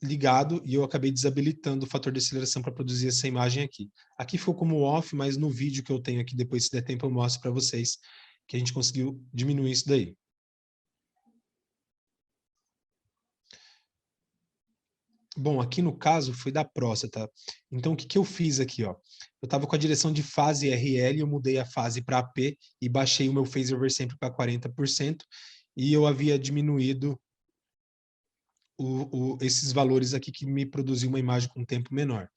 ligado e eu acabei desabilitando o fator de aceleração para produzir essa imagem aqui. Aqui ficou como off, mas no vídeo que eu tenho aqui, depois se der tempo eu mostro para vocês que a gente conseguiu diminuir isso daí. Bom, aqui no caso foi da próstata. Então, o que eu fiz aqui, ó? Eu estava com a direção de fase RL, eu mudei a fase para AP e baixei o meu phase over sempre para 40%, e eu havia diminuído esses valores aqui que me produziu uma imagem com um tempo menor.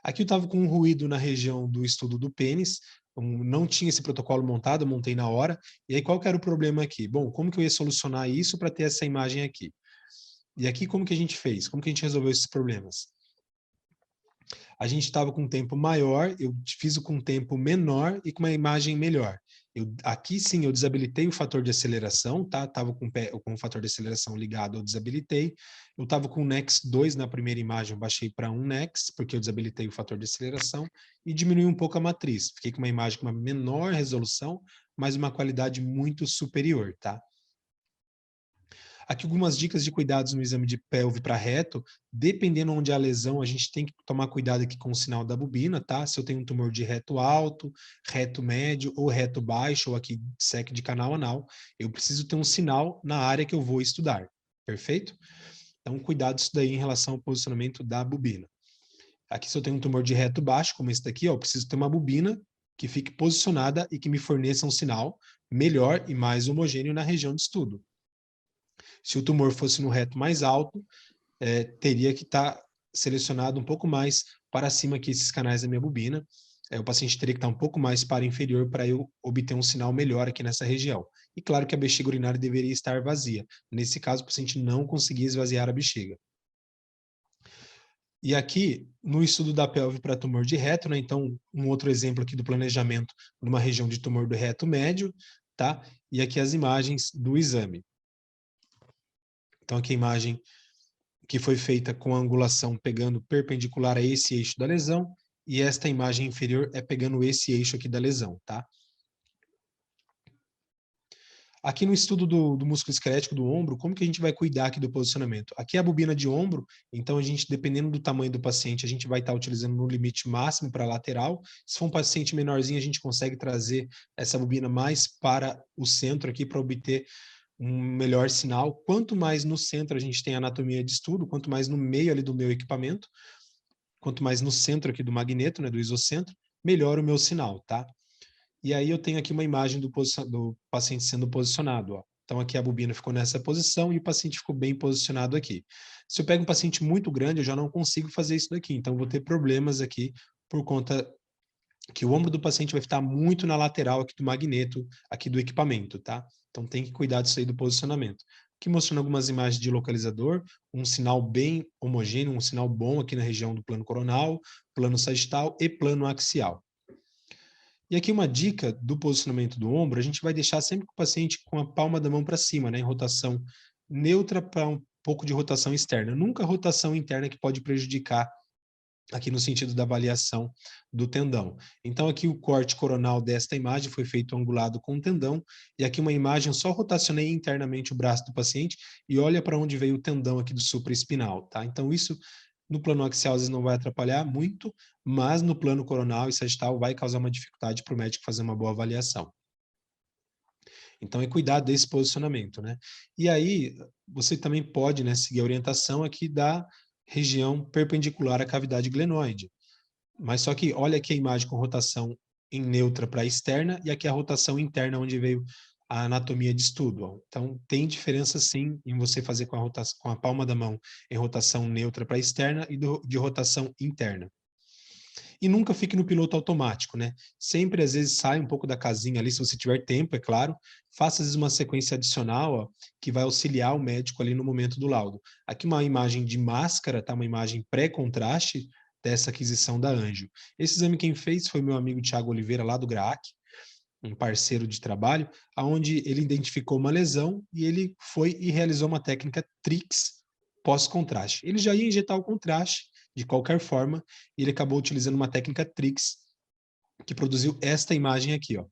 Aqui eu estava com um ruído na região do estudo do pênis, não tinha esse protocolo montado, eu montei na hora, e aí qual que era o problema aqui? Bom, como que eu ia solucionar isso para ter essa imagem aqui? E aqui como que a gente fez? Como que a gente resolveu esses problemas? A gente estava com um tempo maior, eu fiz com um tempo menor e com uma imagem melhor. Aqui sim eu desabilitei o fator de aceleração, tá? Estava com o fator de aceleração ligado, eu desabilitei. Eu estava com o Nex 2 na primeira imagem, eu baixei para 1 Nex, porque eu desabilitei o fator de aceleração e diminui um pouco a matriz. Fiquei com uma imagem com uma menor resolução, mas uma qualidade muito superior, tá? Aqui algumas dicas de cuidados no exame de pelve para reto. Dependendo onde é a lesão, a gente tem que tomar cuidado aqui com o sinal da bobina, tá? Se eu tenho um tumor de reto alto, reto médio ou reto baixo, ou aqui SEC de canal anal, eu preciso ter um sinal na área que eu vou estudar, perfeito? Então, cuidado isso daí em relação ao posicionamento da bobina. Aqui, se eu tenho um tumor de reto baixo, como esse daqui, ó, eu preciso ter uma bobina que fique posicionada e que me forneça um sinal melhor e mais homogêneo na região de estudo. Se o tumor fosse no reto mais alto, teria que estar selecionado um pouco mais para cima aqui esses canais da minha bobina. O paciente teria que estar um pouco mais para inferior para eu obter um sinal melhor aqui nessa região. E claro que a bexiga urinária deveria estar vazia. Nesse caso, o paciente não conseguia esvaziar a bexiga. E aqui, no estudo da pelve para tumor de reto, né, então, um outro exemplo aqui do planejamento numa região de tumor do reto médio, tá? E aqui as imagens do exame. Então, aqui a imagem que foi feita com a angulação pegando perpendicular a esse eixo da lesão, e esta imagem inferior é pegando esse eixo aqui da lesão, tá? Aqui no estudo do músculo esquelético do ombro, como que a gente vai cuidar aqui do posicionamento? Aqui é a bobina de ombro, então a gente, dependendo do tamanho do paciente, a gente vai estar utilizando no limite máximo para a lateral. Se for um paciente menorzinho, a gente consegue trazer essa bobina mais para o centro aqui para obter um melhor sinal. Quanto mais no centro a gente tem a anatomia de estudo, quanto mais no meio ali do meu equipamento, quanto mais no centro aqui do magneto, né, do isocentro, melhor o meu sinal, tá? E aí eu tenho aqui uma imagem do paciente sendo posicionado, ó. Então aqui a bobina ficou nessa posição e o paciente ficou bem posicionado aqui. Se eu pego um paciente muito grande, eu já não consigo fazer isso daqui, então eu vou ter problemas aqui por conta que o ombro do paciente vai estar muito na lateral aqui do magneto, aqui do equipamento, tá? Então tem que cuidar disso aí do posicionamento. Aqui mostrando algumas imagens de localizador, um sinal bem homogêneo, um sinal bom aqui na região do plano coronal, plano sagital e plano axial. E aqui uma dica do posicionamento do ombro, a gente vai deixar sempre com o paciente com a palma da mão para cima, né, em rotação neutra para um pouco de rotação externa. Nunca rotação interna que pode prejudicar aqui no sentido da avaliação do tendão. Então aqui o corte coronal desta imagem foi feito angulado com o tendão, e aqui uma imagem, só rotacionei internamente o braço do paciente e olha para onde veio o tendão aqui do supraespinal, tá? Então isso no plano axial às vezes não vai atrapalhar muito, mas no plano coronal e sagital vai causar uma dificuldade para o médico fazer uma boa avaliação. Então é cuidar desse posicionamento, né? E aí você também pode, né, seguir a orientação aqui da região perpendicular à cavidade glenoide. Mas só que olha aqui a imagem com rotação em neutra para externa e aqui a rotação interna onde veio a anatomia de estudo. Ó. Então tem diferença sim em você fazer com com a palma da mão em rotação neutra para externa e de rotação interna. E nunca fique no piloto automático, né? Sempre, às vezes, sai um pouco da casinha ali, se você tiver tempo, é claro. Faça, às vezes, uma sequência adicional, ó, que vai auxiliar o médico ali no momento do laudo. Aqui uma imagem de máscara, tá? Uma imagem pré-contraste dessa aquisição da Anjo. Esse exame quem fez foi meu amigo Thiago Oliveira, lá do GRAAC, um parceiro de trabalho, aonde ele identificou uma lesão e ele foi e realizou uma técnica TRIX pós-contraste. Ele já ia injetar o contraste de qualquer forma e ele acabou utilizando uma técnica TRIX que produziu esta imagem aqui, ó.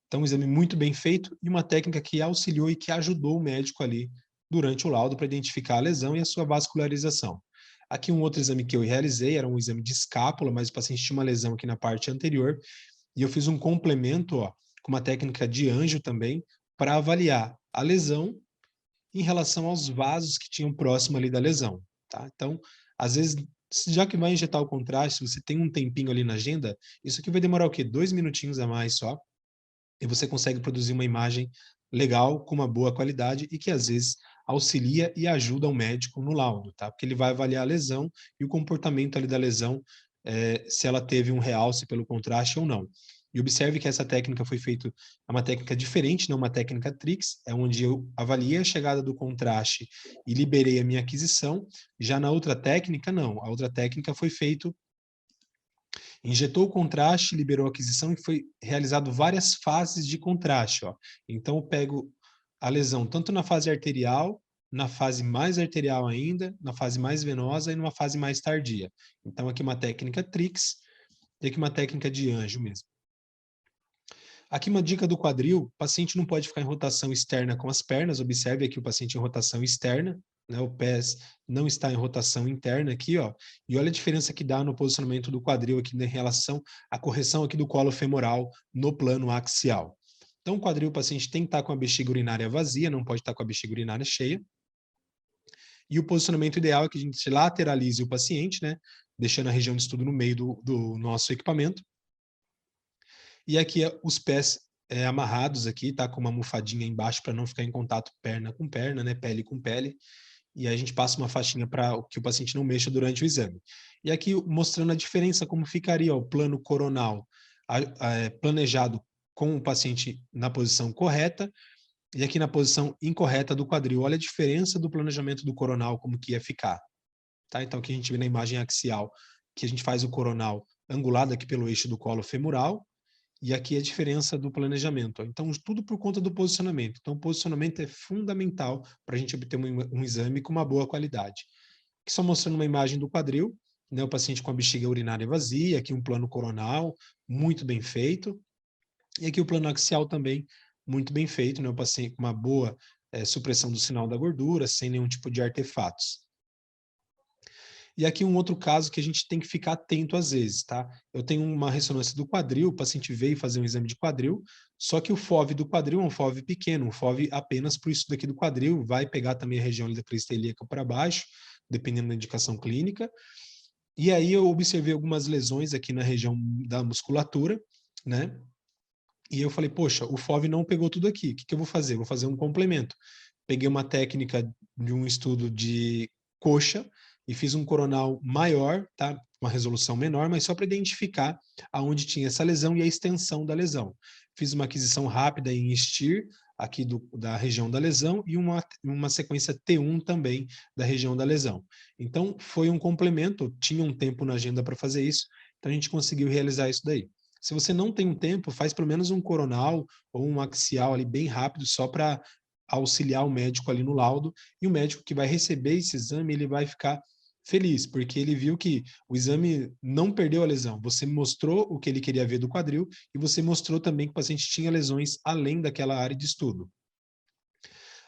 Então, um exame muito bem feito e uma técnica que auxiliou e que ajudou o médico ali durante o laudo para identificar a lesão e a sua vascularização. Aqui um outro exame que eu realizei era um exame de escápula, mas o paciente tinha uma lesão aqui na parte anterior e eu fiz um complemento, ó, com uma técnica de anjo também para avaliar a lesão em relação aos vasos que tinham próximo ali da lesão, tá? Então, às vezes, já que vai injetar o contraste, você tem um tempinho ali na agenda, isso aqui vai demorar o quê? 2 minutinhos a mais só, e você consegue produzir uma imagem legal, com uma boa qualidade e que às vezes auxilia e ajuda o médico no laudo, tá? Porque ele vai avaliar a lesão e o comportamento ali da lesão, se ela teve um realce pelo contraste ou não. E observe que essa técnica foi feita, é uma técnica diferente, não uma técnica Trix, é onde eu avaliei a chegada do contraste e liberei a minha aquisição. Já na outra técnica, não. A outra técnica foi feito, injetou o contraste, liberou a aquisição e foi realizado várias fases de contraste, ó. Então eu pego a lesão tanto na fase arterial, na fase mais arterial ainda, na fase mais venosa e numa fase mais tardia. Então aqui uma técnica Trix e aqui uma técnica de anjo mesmo. Aqui uma dica do quadril, o paciente não pode ficar em rotação externa com as pernas, observe aqui o paciente em rotação externa, né, o pé não está em rotação interna aqui, ó, e olha a diferença que dá no posicionamento do quadril aqui em relação à correção aqui do colo femoral no plano axial. Então o quadril, o paciente tem que estar com a bexiga urinária vazia, não pode estar com a bexiga urinária cheia, e o posicionamento ideal é que a gente lateralize o paciente, né, deixando a região de estudo no meio do nosso equipamento, e aqui os pés amarrados aqui, tá? Com uma almofadinha embaixo para não ficar em contato perna com perna, né? Pele com pele. E aí a gente passa uma faixinha para que o paciente não mexa durante o exame. E aqui mostrando a diferença, como ficaria ó, o plano coronal planejado com o paciente na posição correta e aqui na posição incorreta do quadril. Olha a diferença do planejamento do coronal, como que ia ficar. Tá? Então aqui a gente vê na imagem axial que a gente faz o coronal angulado aqui pelo eixo do colo femoral, e aqui a diferença do planejamento. Então, tudo por conta do posicionamento. Então, o posicionamento é fundamental para a gente obter um exame com uma boa qualidade. Aqui só mostrando uma imagem do quadril, né, o paciente com a bexiga urinária vazia, aqui um plano coronal, muito bem feito. E aqui o plano axial também, muito bem feito, né, o paciente com uma boa supressão do sinal da gordura, sem nenhum tipo de artefatos. E aqui um outro caso que a gente tem que ficar atento às vezes, tá? Eu tenho uma ressonância do quadril, o paciente veio fazer um exame de quadril, só que o FOV do quadril é um FOV pequeno, um FOV apenas para isso daqui do quadril, vai pegar também a região ali da crista ilíaca para baixo, dependendo da indicação clínica. E aí eu observei algumas lesões aqui na região da musculatura, né? E eu falei, poxa, o FOV não pegou tudo aqui, o que eu vou fazer? Vou fazer um complemento. Peguei uma técnica de um estudo de coxa e fiz um coronal maior, tá? Uma resolução menor, mas só para identificar aonde tinha essa lesão e a extensão da lesão. Fiz uma aquisição rápida em STIR, aqui da região da lesão, e uma sequência T1 também da região da lesão. Então, foi um complemento, tinha um tempo na agenda para fazer isso, então a gente conseguiu realizar isso daí. Se você não tem um tempo, faz pelo menos um coronal ou um axial ali bem rápido, só para auxiliar o médico ali no laudo, e o médico que vai receber esse exame, ele vai ficar feliz, porque ele viu que o exame não perdeu a lesão. Você mostrou o que ele queria ver do quadril e você mostrou também que o paciente tinha lesões além daquela área de estudo.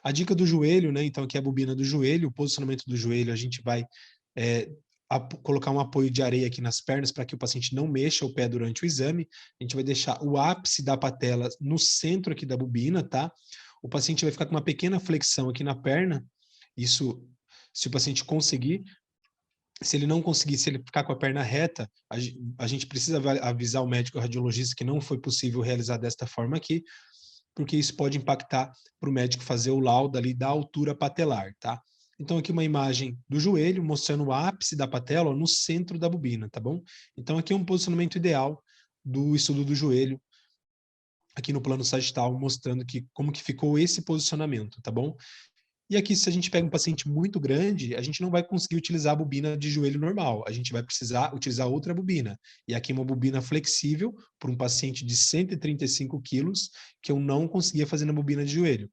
A dica do joelho, né? Então aqui é a bobina do joelho, o posicionamento do joelho, a gente vai colocar um apoio de areia aqui nas pernas para que o paciente não mexa o pé durante o exame. A gente vai deixar o ápice da patela no centro aqui da bobina, tá? O paciente vai ficar com uma pequena flexão aqui na perna. Isso, se o paciente conseguir. Se ele não conseguir, se ele ficar com a perna reta, a gente precisa avisar o médico radiologista que não foi possível realizar desta forma aqui, porque isso pode impactar para o médico fazer o laudo ali da altura patelar, tá? Então aqui uma imagem do joelho mostrando o ápice da patela ó, no centro da bobina, tá bom? Então aqui é um posicionamento ideal do estudo do joelho, aqui no plano sagital, mostrando que como que ficou esse posicionamento, tá bom? E aqui, se a gente pega um paciente muito grande, a gente não vai conseguir utilizar a bobina de joelho normal, a gente vai precisar utilizar outra bobina. E aqui uma bobina flexível para um paciente de 135 quilos, que eu não conseguia fazer na bobina de joelho.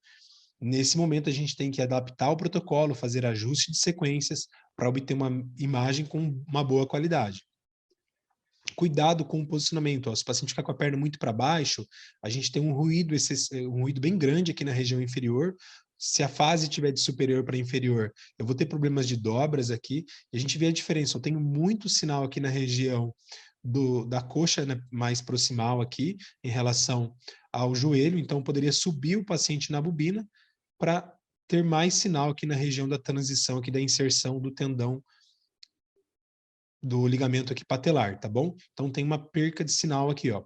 Nesse momento, a gente tem que adaptar o protocolo, fazer ajuste de sequências para obter uma imagem com uma boa qualidade. Cuidado com o posicionamento. Ó. Se o paciente ficar com a perna muito para baixo, a gente tem um ruído bem grande aqui na região inferior. Se a fase tiver de superior para inferior, eu vou ter problemas de dobras aqui. E a gente vê a diferença. Eu tenho muito sinal aqui na região da coxa, né, mais proximal aqui, em relação ao joelho. Então, eu poderia subir o paciente na bobina para ter mais sinal aqui na região da transição, aqui da inserção do tendão do ligamento aqui patelar, tá bom? Então tem uma perca de sinal aqui, ó.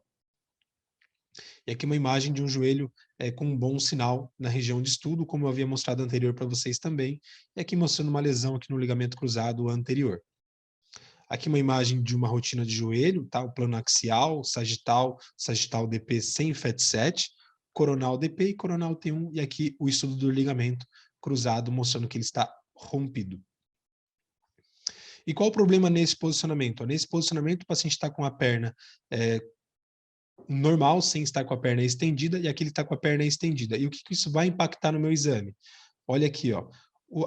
E aqui uma imagem de um joelho com um bom sinal na região de estudo, como eu havia mostrado anterior para vocês também. E aqui mostrando uma lesão aqui no ligamento cruzado anterior. Aqui uma imagem de uma rotina de joelho, tá? O plano axial, sagital DP sem FET7, coronal DP e coronal T1, e aqui o estudo do ligamento cruzado, mostrando que ele está rompido. E qual o problema nesse posicionamento? Nesse posicionamento, o paciente está com a perna normal, sem estar com a perna estendida, e aqui ele está com a perna estendida. E o que isso vai impactar no meu exame? Olha aqui, ó,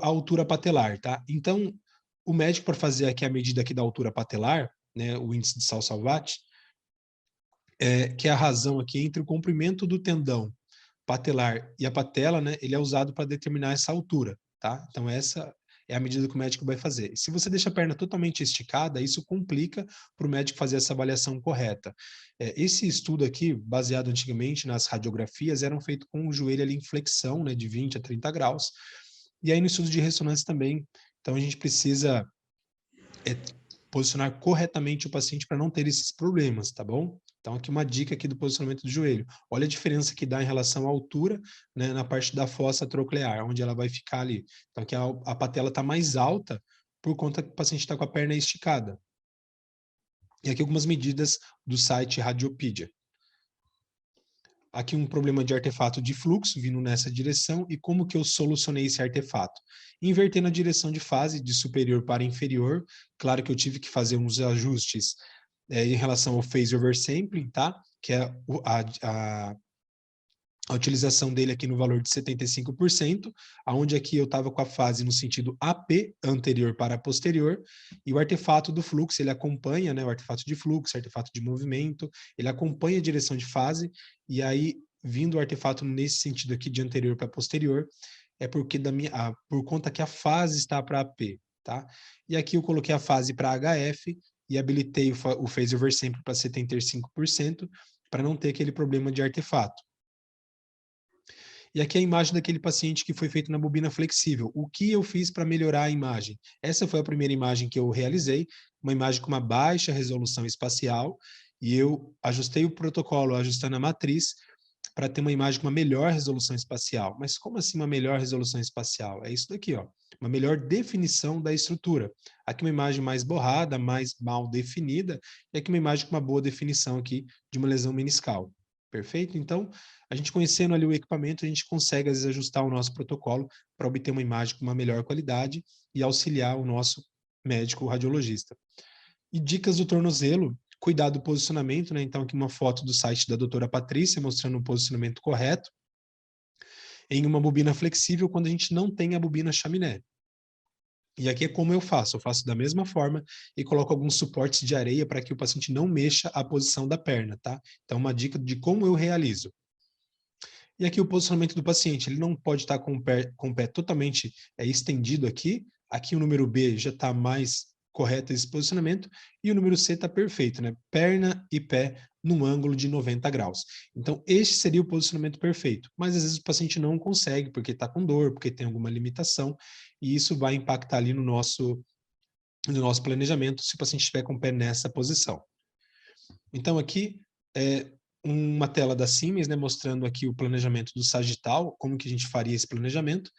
a altura patelar, tá? Então, o médico, para fazer aqui a medida aqui da altura patelar, né, o índice de Sal-Salvati, que é a razão aqui entre o comprimento do tendão patelar e a patela, né, ele é usado para determinar essa altura, tá? Então, essa é a medida que o médico vai fazer. Se você deixa a perna totalmente esticada, isso complica para o médico fazer essa avaliação correta. Esse estudo aqui, baseado antigamente nas radiografias, eram feito com o joelho ali em flexão, né, de 20 a 30 graus, e aí no estudo de ressonância também. Então, a gente precisa posicionar corretamente o paciente para não ter esses problemas, tá bom? Então, aqui uma dica aqui do posicionamento do joelho. Olha a diferença que dá em relação à altura, né, na parte da fossa troclear, onde ela vai ficar ali. Então, aqui a patela está mais alta por conta que o paciente está com a perna esticada. E aqui algumas medidas do site Radiopedia. Aqui um problema de artefato de fluxo vindo nessa direção e como que eu solucionei esse artefato. Invertendo a direção de fase de superior para inferior, claro que eu tive que fazer uns ajustes em relação ao phase oversampling, tá? Que é a utilização dele aqui no valor de 75%, aonde aqui eu estava com a fase no sentido AP, anterior para posterior, e o artefato do fluxo, ele acompanha, né, o artefato de fluxo, artefato de movimento, ele acompanha a direção de fase, e aí, vindo o artefato nesse sentido aqui de anterior para posterior, é porque por conta que a fase está para AP, tá? E aqui eu coloquei a fase para HF e habilitei o phase oversample para 75%, para não ter aquele problema de artefato. E aqui é a imagem daquele paciente que foi feito na bobina flexível. O que eu fiz para melhorar a imagem? Essa foi a primeira imagem que eu realizei, uma imagem com uma baixa resolução espacial, e eu ajustei o protocolo ajustando a matriz para ter uma imagem com uma melhor resolução espacial. Mas como assim uma melhor resolução espacial? É isso daqui, ó, uma melhor definição da estrutura. Aqui uma imagem mais borrada, mais mal definida, e aqui uma imagem com uma boa definição aqui de uma lesão meniscal. Perfeito? Então, a gente conhecendo ali o equipamento, a gente consegue, às vezes, ajustar o nosso protocolo para obter uma imagem com uma melhor qualidade e auxiliar o nosso médico radiologista. E dicas do tornozelo, cuidar do posicionamento, né? Então, aqui uma foto do site da doutora Patrícia, mostrando o posicionamento correto em uma bobina flexível quando a gente não tem a bobina chaminé. E aqui é como eu faço da mesma forma e coloco alguns suportes de areia para que o paciente não mexa a posição da perna, tá? Então, uma dica de como eu realizo. E aqui o posicionamento do paciente, ele não pode estar com o pé totalmente estendido aqui. Aqui o número B já está mais correto esse posicionamento e o número C está perfeito, né? Perna e pé num ângulo de 90 graus. Então, este seria o posicionamento perfeito. Mas, às vezes, o paciente não consegue porque está com dor, porque tem alguma limitação, e isso vai impactar ali no nosso planejamento se o paciente estiver com o pé nessa posição. Então, aqui, uma tela da Siemens, né, mostrando aqui o planejamento do sagital, como que a gente faria esse planejamento.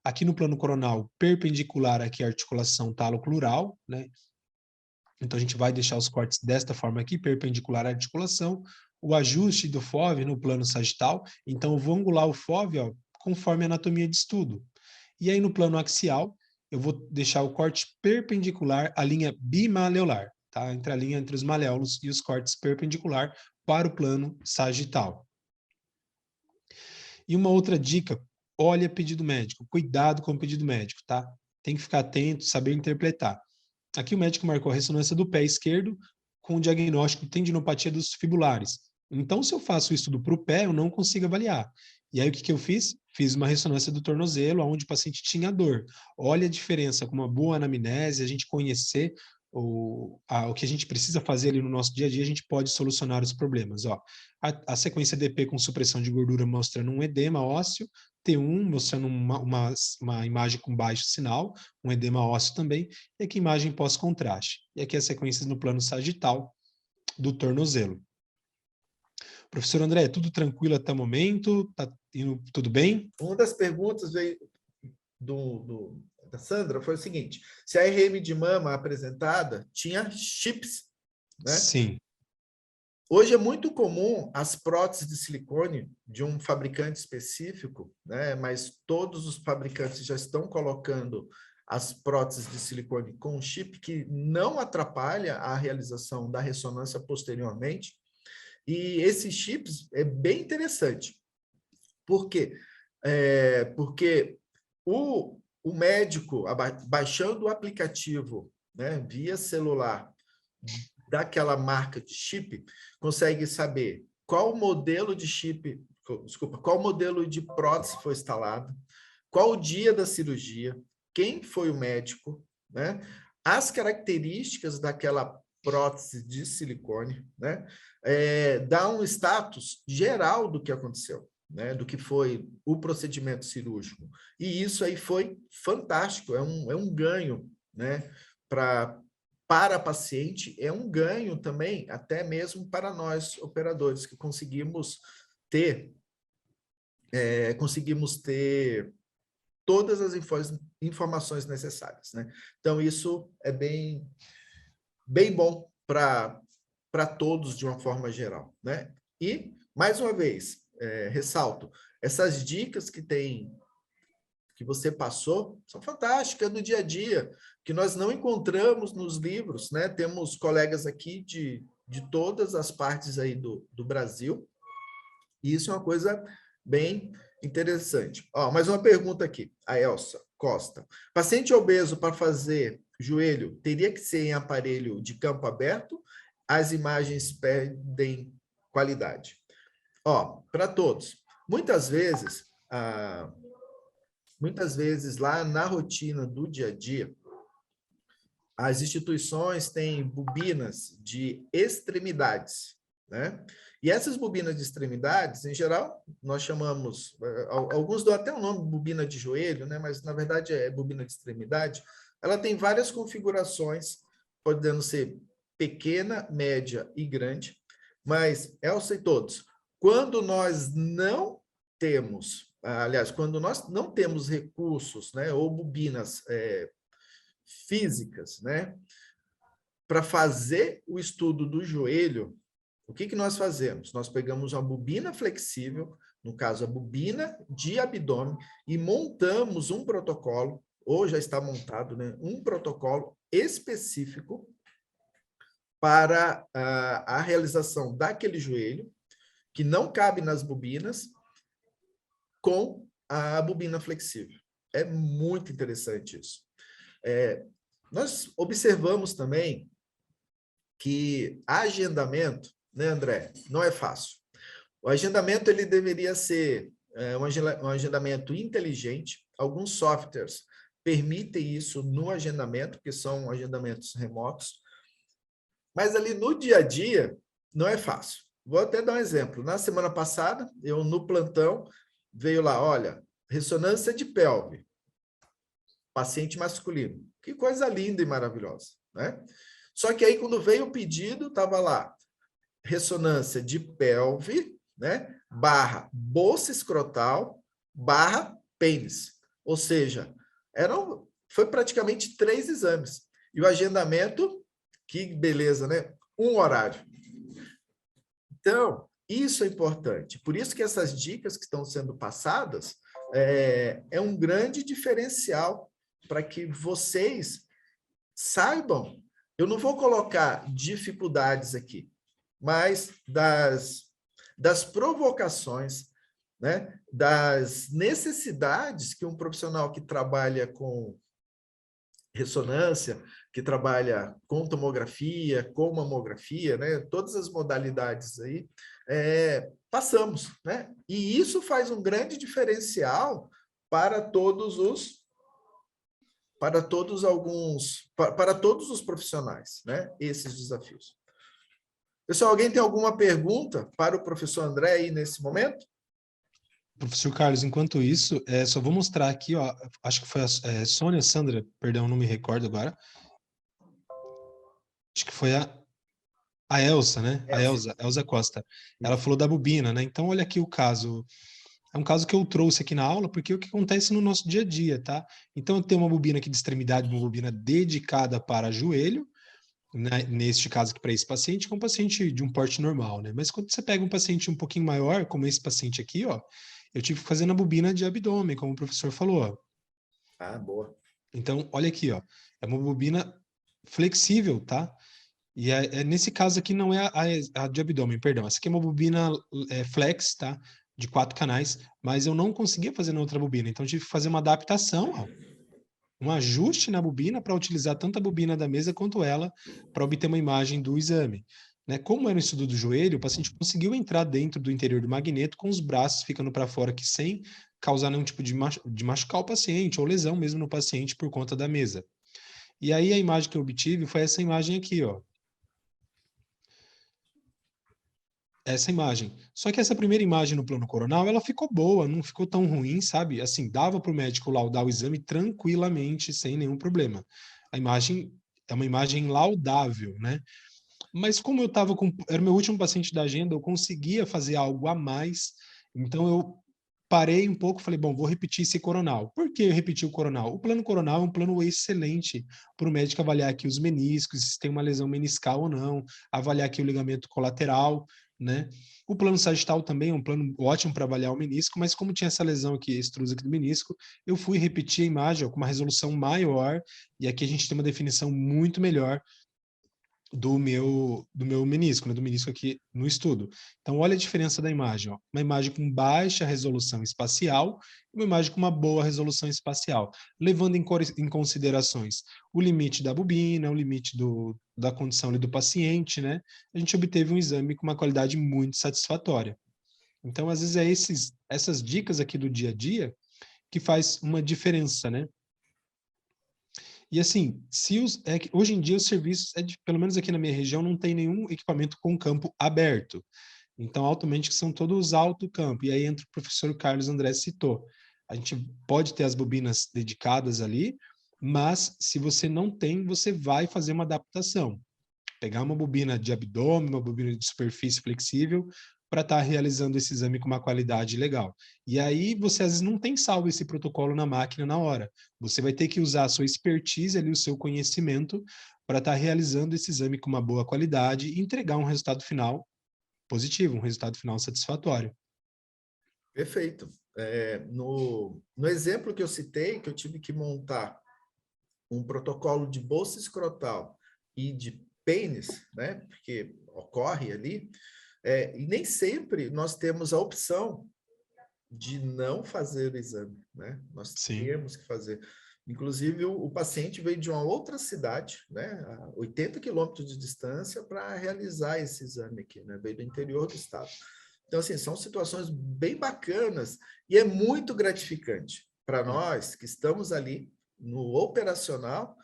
Aqui no plano coronal, perpendicular aqui à articulação taloclural, né? Então, a gente vai deixar os cortes desta forma aqui, perpendicular à articulação. O ajuste do FOV no plano sagital. Então, eu vou angular o FOV, ó, conforme a anatomia de estudo. E aí, no plano axial, eu vou deixar o corte perpendicular à linha bimaleolar, tá? Entre a linha entre os maleolos e os cortes perpendicular para o plano sagital. E uma outra dica, olha pedido médico, cuidado com o pedido médico, tá? Tem que ficar atento, saber interpretar. Aqui o médico marcou a ressonância do pé esquerdo com o diagnóstico de tendinopatia dos fibulares. Então, se eu faço o estudo para o pé, eu não consigo avaliar. E aí, o que eu fiz? Fiz uma ressonância do tornozelo, onde o paciente tinha dor. Olha a diferença, com uma boa anamnese, a gente conhecer o que a gente precisa fazer ali no nosso dia a dia, a gente pode solucionar os problemas. Ó, a sequência DP com supressão de gordura mostrando um edema ósseo, T1 mostrando uma imagem com baixo sinal, um edema ósseo também, e aqui imagem pós-contraste. E aqui as sequências no plano sagital do tornozelo. Professor André, tudo tranquilo até o momento? Tá indo tudo bem? Uma das perguntas veio da Sandra foi o seguinte: se a RM de mama apresentada tinha chips, né? Sim. Hoje é muito comum as próteses de silicone de um fabricante específico, né? Mas todos os fabricantes já estão colocando as próteses de silicone com chip que não atrapalha a realização da ressonância posteriormente. E esses chips é bem interessante. Por quê? Porque o médico, baixando o aplicativo, né, via celular, daquela marca de chip, consegue saber qual modelo de chip, desculpa, qual modelo de prótese foi instalado, qual o dia da cirurgia, quem foi o médico, né? As características daquela prótese de silicone, né? Dá um status geral do que aconteceu, né? Do que foi o procedimento cirúrgico. E isso aí foi fantástico, é um ganho, né? Para a paciente, é um ganho também, até mesmo para nós, operadores, que conseguimos ter todas as informações necessárias, né? Então, isso é bem bom para todos de uma forma geral, né? E, mais uma vez, ressalto, essas dicas que você passou são fantásticas do dia a dia, que nós não encontramos nos livros, né? Temos colegas aqui de todas as partes aí do Brasil, e isso é uma coisa bem interessante. Ó, mais uma pergunta aqui, a Elsa Costa. Paciente obeso para fazer joelho teria que ser em aparelho de campo aberto? As imagens perdem qualidade. Ó, para todos. Muitas vezes lá na rotina do dia a dia, as instituições têm bobinas de extremidades, né? E essas bobinas de extremidades, em geral, nós chamamos, alguns dão até o nome bobina de joelho, né? Mas na verdade é bobina de extremidade. Ela tem várias configurações, podendo ser pequena, média e grande, mas eu sei todos. Quando nós não temos, aliás, quando nós não temos recursos, né, ou bobinas físicas, né, para fazer o estudo do joelho, o que nós fazemos? Nós pegamos uma bobina flexível, no caso, a bobina de abdômen, e montamos um protocolo, ou já está montado, né, um protocolo específico para a realização daquele joelho, que não cabe nas bobinas, com a bobina flexível. É muito interessante isso. Nós observamos também que agendamento, né, André, não é fácil. O agendamento ele deveria ser um agendamento inteligente. Alguns softwares permitem isso no agendamento, que são agendamentos remotos. Mas ali no dia a dia, não é fácil. Vou até dar um exemplo. Na semana passada, eu no plantão, veio lá, olha, ressonância de pelve, paciente masculino. Que coisa linda e maravilhosa, né? Só que aí, quando veio o pedido, estava lá, ressonância de pelve, né? / bolsa escrotal, / pênis. Ou seja, foi praticamente 3 exames. E o agendamento, que beleza, né? Um horário. Então, isso é importante. Por isso que essas dicas que estão sendo passadas é um grande diferencial para que vocês saibam. Eu não vou colocar dificuldades aqui, mas das provocações, né, das necessidades que um profissional que trabalha com ressonância, que trabalha com tomografia, com mamografia, né, todas as modalidades aí, passamos, né? E isso faz um grande diferencial para todos os profissionais, né? Esses desafios. Pessoal, alguém tem alguma pergunta para o professor André aí nesse momento? Professor Carlos, enquanto isso, só vou mostrar aqui, ó, acho que foi a Sônia, Sandra, perdão, não me recordo agora. Acho que foi a Elsa, né? A Elsa Costa. Ela falou da bobina, né? Então, olha aqui o caso. é um caso que eu trouxe aqui na aula, porque é o que acontece no nosso dia a dia, tá? Então, eu tenho uma bobina aqui de extremidade, uma bobina dedicada para joelho, né, neste caso aqui para esse paciente, que é um paciente de um porte normal, né? Mas quando você pega um paciente um pouquinho maior, como esse paciente aqui, ó, eu tive que fazer na bobina de abdômen, como o professor falou, ó. Ah, boa. Então, olha aqui, ó, é uma bobina flexível, tá? E nesse caso aqui não é a de abdômen, perdão. Essa aqui é uma bobina flex, tá? De 4 canais, mas eu não conseguia fazer na outra bobina, então eu tive que fazer uma adaptação, ó, um ajuste na bobina para utilizar tanto a bobina da mesa quanto ela para obter uma imagem do exame. Né? Como era o estudo do joelho, o paciente conseguiu entrar dentro do interior do magneto com os braços ficando para fora aqui sem causar nenhum tipo de machucar o paciente ou lesão mesmo no paciente por conta da mesa. E aí a imagem que eu obtive foi essa imagem aqui, ó. Essa imagem. Só que essa primeira imagem no plano coronal, ela ficou boa, não ficou tão ruim, sabe? Assim, dava para o médico laudar o exame tranquilamente, sem nenhum problema. A imagem é uma imagem laudável, né? Mas como eu estava com... Era o meu último paciente da agenda, eu conseguia fazer algo a mais, então eu parei um pouco, falei, bom, vou repetir esse coronal. Por que eu repeti o coronal? O plano coronal é um plano excelente para o médico avaliar aqui os meniscos, se tem uma lesão meniscal ou não, avaliar aqui o ligamento colateral, né? O plano sagital também é um plano ótimo para avaliar o menisco, mas como tinha essa lesão aqui, extrusa aqui do menisco, eu fui repetir a imagem ó, com uma resolução maior, e aqui a gente tem uma definição muito melhor do meu menisco, né, do menisco aqui no estudo. Então, olha a diferença da imagem. Ó. Uma imagem com baixa resolução espacial e uma imagem com uma boa resolução espacial, levando em considerações o limite da bobina, o limite da condição ali do paciente, né? A gente obteve um exame com uma qualidade muito satisfatória. Então, às vezes, essas dicas aqui do dia a dia que faz uma diferença, né? E assim, hoje em dia os serviços, pelo menos aqui na minha região, não tem nenhum equipamento com campo aberto. Então, automaticamente são todos alto campo. E aí entra o professor Carlos André citou. A gente pode ter as bobinas dedicadas ali, mas se você não tem, você vai fazer uma adaptação. Pegar uma bobina de abdômen, uma bobina de superfície flexível, para estar realizando esse exame com uma qualidade legal. E aí você às vezes não tem salvo esse protocolo na máquina na hora. Você vai ter que usar a sua expertise ali, o seu conhecimento, para estar realizando esse exame com uma boa qualidade e entregar um resultado final positivo, um resultado final satisfatório. Perfeito. No exemplo que eu citei, que eu tive que montar um protocolo de bolsa escrotal e de pênis, né? Porque ocorre ali, e nem sempre nós temos a opção de não fazer o exame, né? Nós Sim. temos que fazer. Inclusive, o paciente veio de uma outra cidade, né? A 80 quilômetros de distância para realizar esse exame aqui, né? Veio do interior do estado. Então, assim, são situações bem bacanas e é muito gratificante para nós que estamos ali no operacional.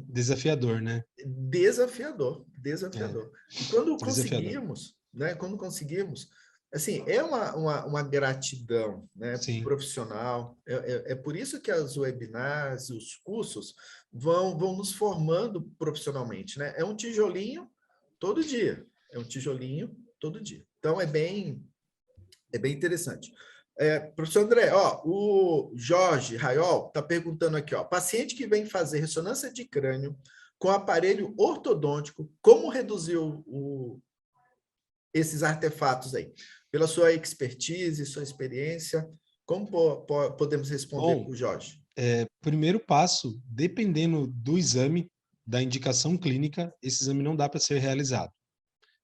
Desafiador, né? Desafiador, É, desafiador. E quando desafiador. conseguimos, né? Quando conseguimos, assim, é uma gratidão, né? Sim. Profissional. É por isso que as webinars, os cursos vão nos formando profissionalmente, né? É um tijolinho todo dia. É um tijolinho todo dia. Então é bem interessante. Professor André, ó, o Jorge Raiol está perguntando aqui, ó, paciente que vem fazer ressonância de crânio com aparelho ortodôntico, como reduzir esses artefatos aí? Pela sua expertise, sua experiência, como podemos responder para Bom, o Jorge? primeiro passo, dependendo do exame, da indicação clínica, esse exame não dá para ser realizado.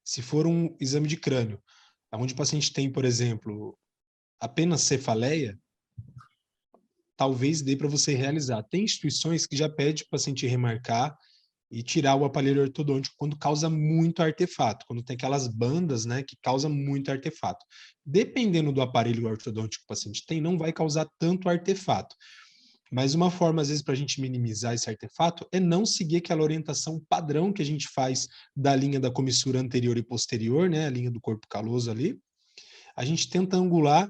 Se for um exame de crânio, onde o paciente tem, por exemplo, apenas cefaleia, talvez dê para você realizar. Tem instituições que já pedem para o paciente remarcar e tirar o aparelho ortodôntico quando causa muito artefato, quando tem aquelas bandas, né, que causa muito artefato. Dependendo do aparelho ortodôntico que o paciente tem, não vai causar tanto artefato. Mas uma forma, às vezes, para a gente minimizar esse artefato é não seguir aquela orientação padrão que a gente faz da linha da comissura anterior e posterior, né, a linha do corpo caloso ali. A gente tenta angular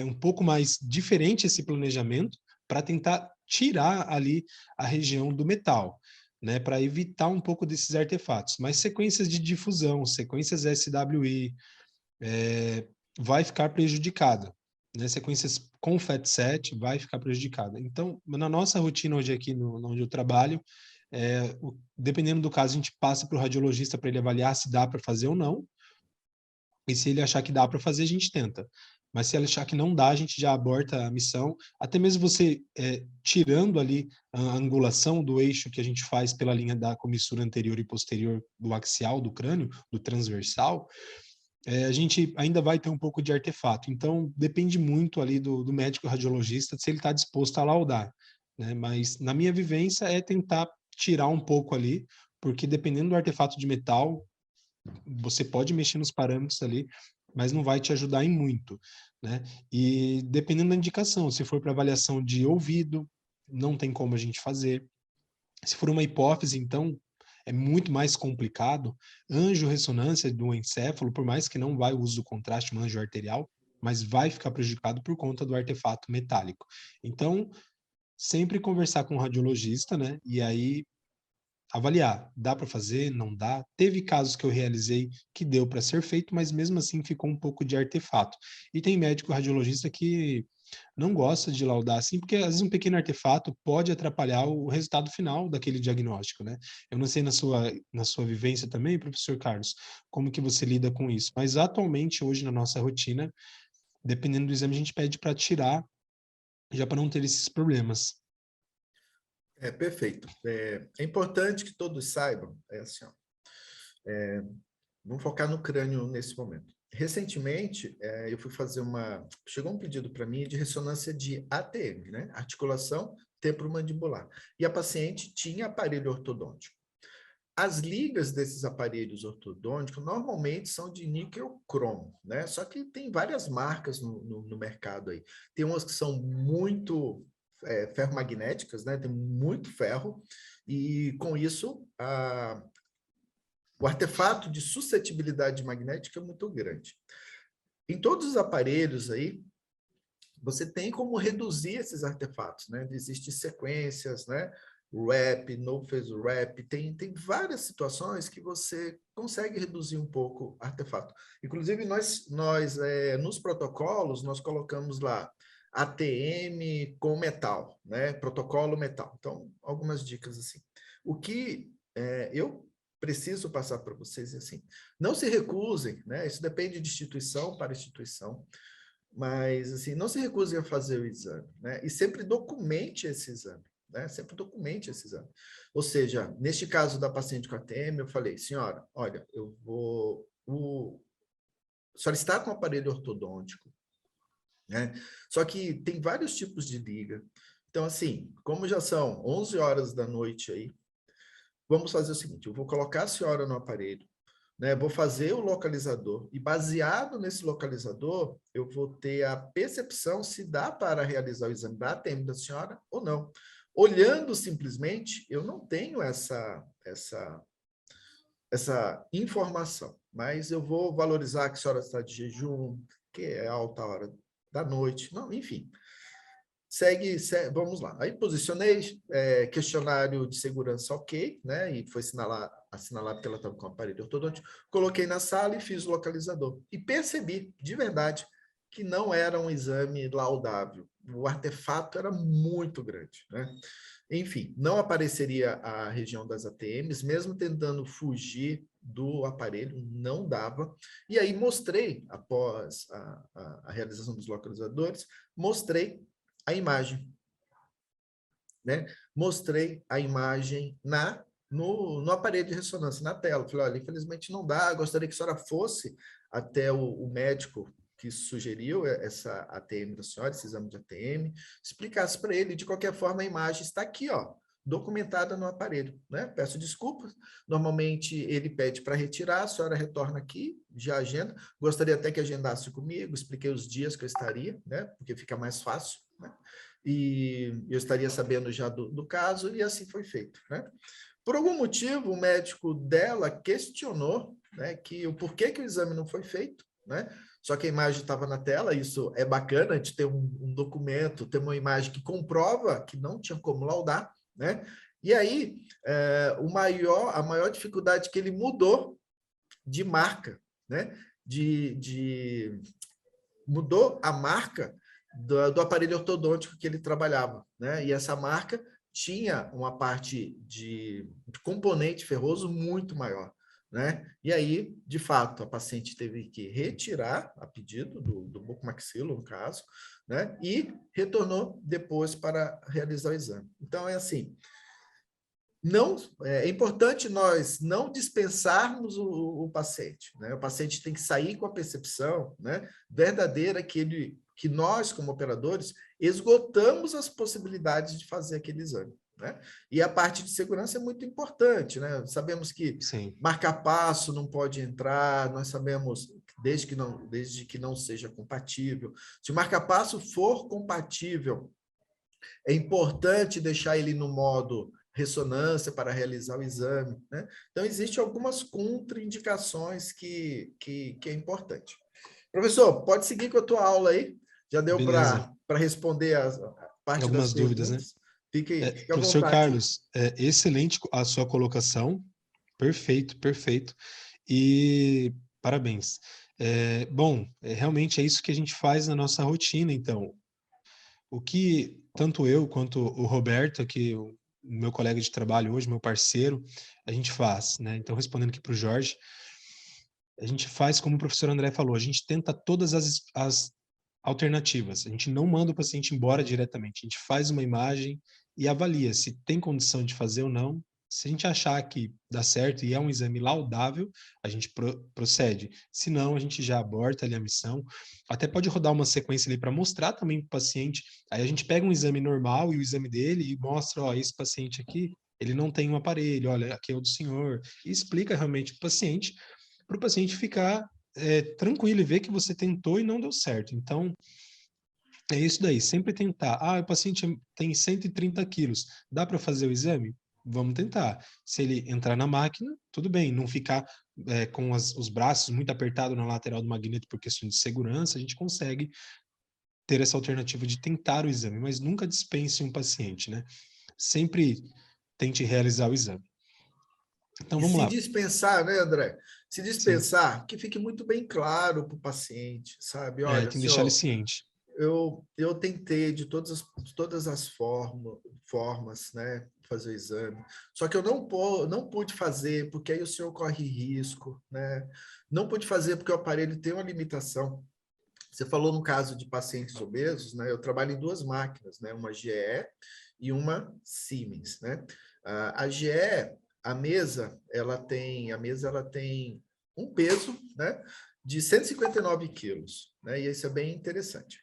um pouco mais diferente esse planejamento para tentar tirar ali a região do metal, né, para evitar um pouco desses artefatos. Mas sequências de difusão, sequências SWI, vai ficar prejudicada, né? Sequências com FAT7 vai ficar prejudicada. Então, na nossa rotina hoje aqui onde eu trabalho, dependendo do caso, a gente passa para o radiologista para ele avaliar se dá para fazer ou não, e se ele achar que dá para fazer, a gente tenta. Mas se ele achar que não dá, a gente já aborta a missão. Até mesmo você tirando ali a angulação do eixo que a gente faz pela linha da comissura anterior e posterior do axial do crânio, do transversal, a gente ainda vai ter um pouco de artefato. Então, depende muito ali do médico radiologista, se ele está disposto a laudar, né? Mas, na minha vivência, é tentar tirar um pouco ali, porque dependendo do artefato de metal, você pode mexer nos parâmetros ali, mas não vai te ajudar em muito, né? E dependendo da indicação, se for para avaliação de ouvido, não tem como a gente fazer. Se for uma hipófise, então, é muito mais complicado. Angiorressonância do encéfalo, por mais que não vai o uso do contraste, uma angio arterial, mas vai ficar prejudicado por conta do artefato metálico. Então, sempre conversar com o radiologista, né? E aí avaliar, dá para fazer, não dá. Teve casos que eu realizei que deu para ser feito, mas mesmo assim ficou um pouco de artefato. E tem médico radiologista que não gosta de laudar assim, porque às vezes um pequeno artefato pode atrapalhar o resultado final daquele diagnóstico, né? Eu não sei na sua vivência também, professor Carlos, como que você lida com isso, mas atualmente, hoje na nossa rotina, dependendo do exame, a gente pede para tirar, já para não ter esses problemas. Perfeito. É importante que todos saibam, assim, ó, vamos focar no crânio nesse momento. Recentemente, eu fui fazer chegou um pedido para mim de ressonância de ATM, né? Articulação temporomandibular. E a paciente tinha aparelho ortodôntico. As ligas desses aparelhos ortodônticos normalmente são de níquel cromo, né? Só que tem várias marcas no mercado aí. Tem umas que são muito ferromagnéticas, né? Tem muito ferro, e com isso o artefato de suscetibilidade magnética é muito grande. Em todos os aparelhos aí, você tem como reduzir esses artefatos, né? Existem sequências, né? Wrap, no phase wrap, tem várias situações que você consegue reduzir um pouco o artefato. Inclusive, nós nos protocolos, nós colocamos lá ATM com metal, né? Protocolo metal. Então, algumas dicas assim. O que eu preciso passar para vocês é assim, não se recusem, né? Isso depende de instituição para instituição, mas assim, não se recusem a fazer o exame, né? E sempre documente esse exame, né? Sempre documente esse exame. Ou seja, neste caso da paciente com ATM, eu falei, senhora, olha, a senhora está com o aparelho ortodôntico, né? Só que tem vários tipos de liga. Então, assim, como já são 11 horas da noite aí, vamos fazer o seguinte, eu vou colocar a senhora no aparelho, né? Vou fazer o localizador e, baseado nesse localizador, eu vou ter a percepção se dá para realizar o exame da ATM da senhora ou não. Olhando simplesmente, eu não tenho essa informação, mas eu vou valorizar que a senhora está de jejum, que é alta hora da noite, não, enfim. Segue, vamos lá. Aí posicionei, questionário de segurança ok, né? E foi assinalado que ela estava com o aparelho ortodôntico. Coloquei na sala e fiz o localizador. E percebi, de verdade, que não era um exame laudável. O artefato era muito grande, né? Enfim, não apareceria a região das ATMs, mesmo tentando fugir do aparelho, não dava. E aí mostrei, após a realização dos localizadores, mostrei a imagem, né? Mostrei a imagem no aparelho de ressonância, na tela. Falei, olha, infelizmente não dá, gostaria que a senhora fosse até o médico que sugeriu essa ATM da senhora, esse exame de ATM, explicasse para ele, de qualquer forma, a imagem está aqui, ó, documentada no aparelho, né? Peço desculpas, normalmente ele pede para retirar, a senhora retorna aqui, já agenda, gostaria até que agendasse comigo, expliquei os dias que eu estaria, né? Porque fica mais fácil, né? E eu estaria sabendo já do caso, e assim foi feito, né? Por algum motivo, o médico dela questionou, né, que o porquê que o exame não foi feito, né? Só que a imagem estava na tela, isso é bacana de ter um documento, ter uma imagem que comprova que não tinha como laudar, né? E aí, a maior dificuldade que ele mudou de marca, né? mudou a marca do aparelho ortodôntico que ele trabalhava, né? E essa marca tinha uma parte de componente ferroso muito maior, né? E aí, de fato, a paciente teve que retirar a pedido do bucomaxilo, no caso, né? E retornou depois para realizar o exame. Então, é assim, não, é importante nós não dispensarmos o paciente, né? O paciente tem que sair com a percepção, né, verdadeira que nós, como operadores, esgotamos as possibilidades de fazer aquele exame, né? E a parte de segurança é muito importante, né? Sabemos que Sim. marca-passo não pode entrar, nós sabemos desde que não seja compatível. Se o marca-passo for compatível, é importante deixar ele no modo ressonância para realizar o exame, né? Então, existem algumas contraindicações que é importante. Professor, pode seguir com a tua aula aí? Já deu Beleza. para responder a parte das Algumas dúvidas, né? perguntas? Fique à Professor vontade. Carlos, excelente a sua colocação. Perfeito, perfeito. E parabéns. Bom, realmente é isso que a gente faz na nossa rotina, então. O que tanto eu quanto o Roberto, aqui, o meu colega de trabalho hoje, meu parceiro, a gente faz, né? Então, respondendo aqui para o Jorge, a gente faz como o professor André falou, a gente tenta todas as alternativas. A gente não manda o paciente embora diretamente, a gente faz uma imagem e avalia se tem condição de fazer ou não. Se a gente achar que dá certo e é um exame laudável, a gente procede. Se não, a gente já aborta ali a missão. Até pode rodar uma sequência ali para mostrar também para o paciente. Aí a gente pega um exame normal e o exame dele e mostra, ó, esse paciente aqui, ele não tem um aparelho, olha, aqui é o do senhor. E explica realmente para o paciente ficar tranquilo e ver que você tentou e não deu certo. Então, é isso daí, sempre tentar. Ah, o paciente tem 130 quilos, dá para fazer o exame? Vamos tentar. Se ele entrar na máquina, tudo bem, não ficar com os braços muito apertados na lateral do magneto por questão de segurança, a gente consegue ter essa alternativa de tentar o exame, mas nunca dispense um paciente, né? Sempre tente realizar o exame. Então, E vamos se lá. dispensar, né, André? Se Sim, dispensar, que fique muito bem claro para o paciente, sabe? Olha, tem que deixar ele senhor, ciente. eu tentei de todas as formas, né, fazer o exame. Só que eu não pude fazer, porque aí o senhor corre risco, né? Não pude fazer porque o aparelho tem uma limitação. Você falou no caso de pacientes obesos, né? Eu trabalho em duas máquinas, né? Uma GE e uma Siemens, né? A GE, a mesa ela tem um peso, né? De 159 quilos, né? E isso é bem interessante,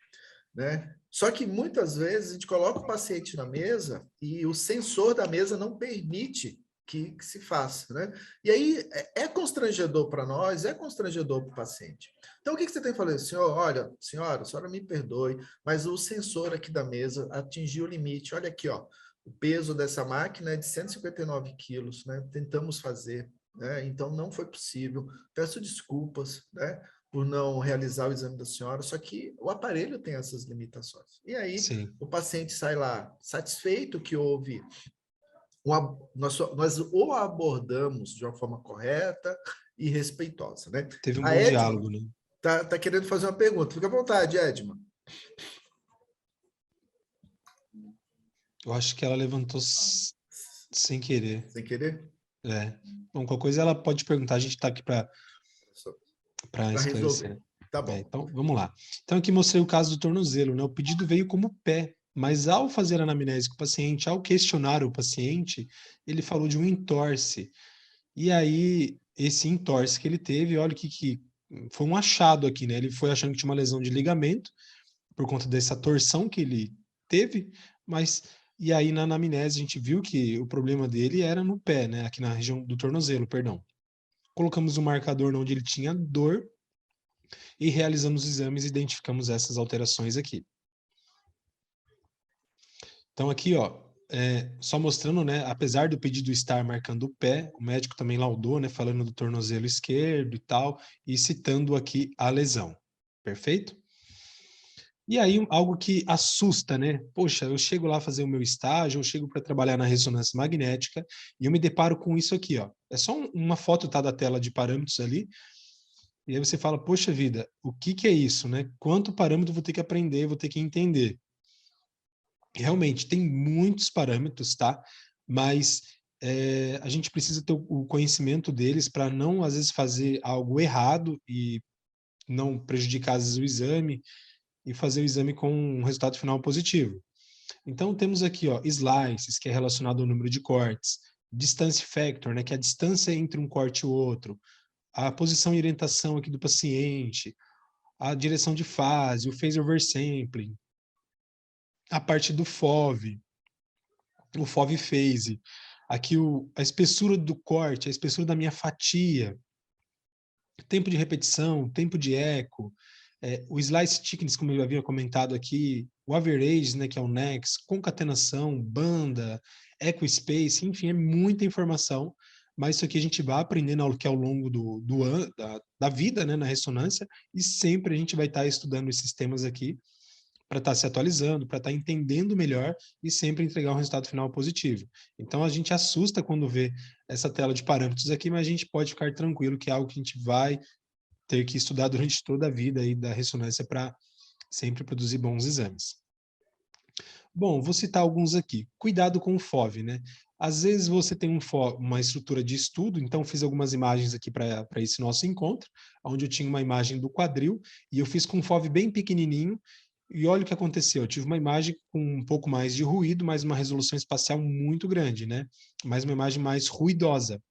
né? Só que muitas vezes a gente coloca o paciente na mesa e o sensor da mesa não permite que se faça, né? E aí é constrangedor para nós, é constrangedor para o paciente. Então, o que você tem que fazer? Senhor, olha, senhora, a senhora me perdoe, mas o sensor aqui da mesa atingiu o limite. Olha aqui, ó, o peso dessa máquina é de 159 quilos, né? Tentamos fazer, né? Então, não foi possível. Peço desculpas, né? Por não realizar o exame da senhora, só que o aparelho tem essas limitações. E aí Sim. o paciente sai lá satisfeito que houve nós o abordamos de uma forma correta e respeitosa, né? Teve um A bom Edma diálogo, né? tá querendo fazer uma pergunta. Fica à vontade, Edma. Eu acho que ela levantou sem querer. Sem querer? Bom, qualquer coisa ela pode perguntar, a gente está aqui para Para esclarecer. resolver. Tá Né? bom. Então, vamos lá. Então, aqui mostrei o caso do tornozelo, né? O pedido veio como pé, mas ao fazer a anamnese com o paciente, ao questionar o paciente, ele falou de um entorse. E aí, esse entorse que ele teve, olha que foi um achado aqui, né? Ele foi achando que tinha uma lesão de ligamento, por conta dessa torção que ele teve, mas e aí na anamnese a gente viu que o problema dele era no pé, né? Aqui na região do tornozelo, perdão. Colocamos um marcador onde ele tinha dor e realizamos os exames e identificamos essas alterações aqui. Então aqui, ó, só mostrando, né, apesar do pedido estar marcando o pé, o médico também laudou, né, falando do tornozelo esquerdo e tal, e citando aqui a lesão. Perfeito? E aí, algo que assusta, né? Poxa, eu chego lá fazer o meu estágio, eu chego para trabalhar na ressonância magnética e eu me deparo com isso aqui, ó. É só uma foto, tá, da tela de parâmetros ali. E aí você fala, poxa vida, o que que é isso, né? Quanto parâmetro eu vou ter que aprender, vou ter que entender? Realmente, tem muitos parâmetros, tá? Mas a gente precisa ter o conhecimento deles para não, às vezes, fazer algo errado e não prejudicar, às vezes, o exame e fazer o exame com um resultado final positivo. Então, temos aqui, ó, slices, que é relacionado ao número de cortes, distance factor, né, que é a distância entre um corte e o outro, a posição e orientação aqui do paciente, a direção de fase, o phase oversampling, a parte do FOV, o FOV phase, aqui a espessura do corte, a espessura da minha fatia, tempo de repetição, tempo de eco, o slice thickness, como eu havia comentado aqui, o average, né, que é o nex, concatenação, banda, echo space, enfim, é muita informação, mas isso aqui a gente vai aprendendo ao longo da vida, né, na ressonância, e sempre a gente vai estar estudando esses temas aqui para estar se atualizando, para estar entendendo melhor e sempre entregar um resultado final positivo. Então a gente assusta quando vê essa tela de parâmetros aqui, mas a gente pode ficar tranquilo que é algo que a gente vai ter que estudar durante toda a vida aí da ressonância para sempre produzir bons exames. Bom, vou citar alguns aqui. Cuidado com o FOV, né? Às vezes você tem uma estrutura de estudo, então fiz algumas imagens aqui para esse nosso encontro, onde eu tinha uma imagem do quadril e eu fiz com um FOV bem pequenininho. E olha o que aconteceu, eu tive uma imagem com um pouco mais de ruído, mas uma resolução espacial muito grande, né? Mas uma imagem mais ruidosa.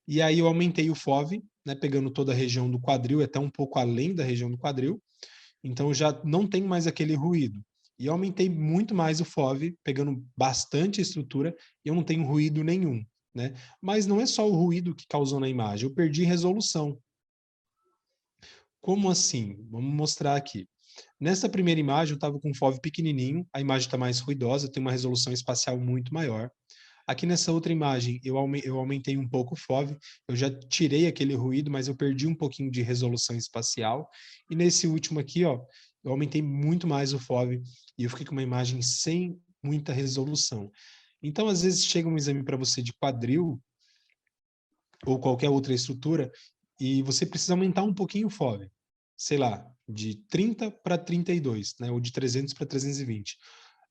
E aí eu aumentei o FOV, né, pegando toda a região do quadril, até um pouco além da região do quadril, então eu já não tenho mais aquele ruído. E eu aumentei muito mais o FOV, pegando bastante estrutura, e eu não tenho ruído nenhum, né? Mas não é só o ruído que causou na imagem, eu perdi resolução. Como assim? Vamos mostrar aqui. Nessa primeira imagem eu estava com o FOV pequenininho, a imagem está mais ruidosa, tem uma resolução espacial muito maior. Aqui nessa outra imagem, eu aumentei um pouco o FOV, eu já tirei aquele ruído, mas eu perdi um pouquinho de resolução espacial. E nesse último aqui, ó, eu aumentei muito mais o FOV e eu fiquei com uma imagem sem muita resolução. Então, às vezes, chega um exame para você de quadril ou qualquer outra estrutura e você precisa aumentar um pouquinho o FOV. Sei lá, de 30 para 32, né? Ou de 300 para 320.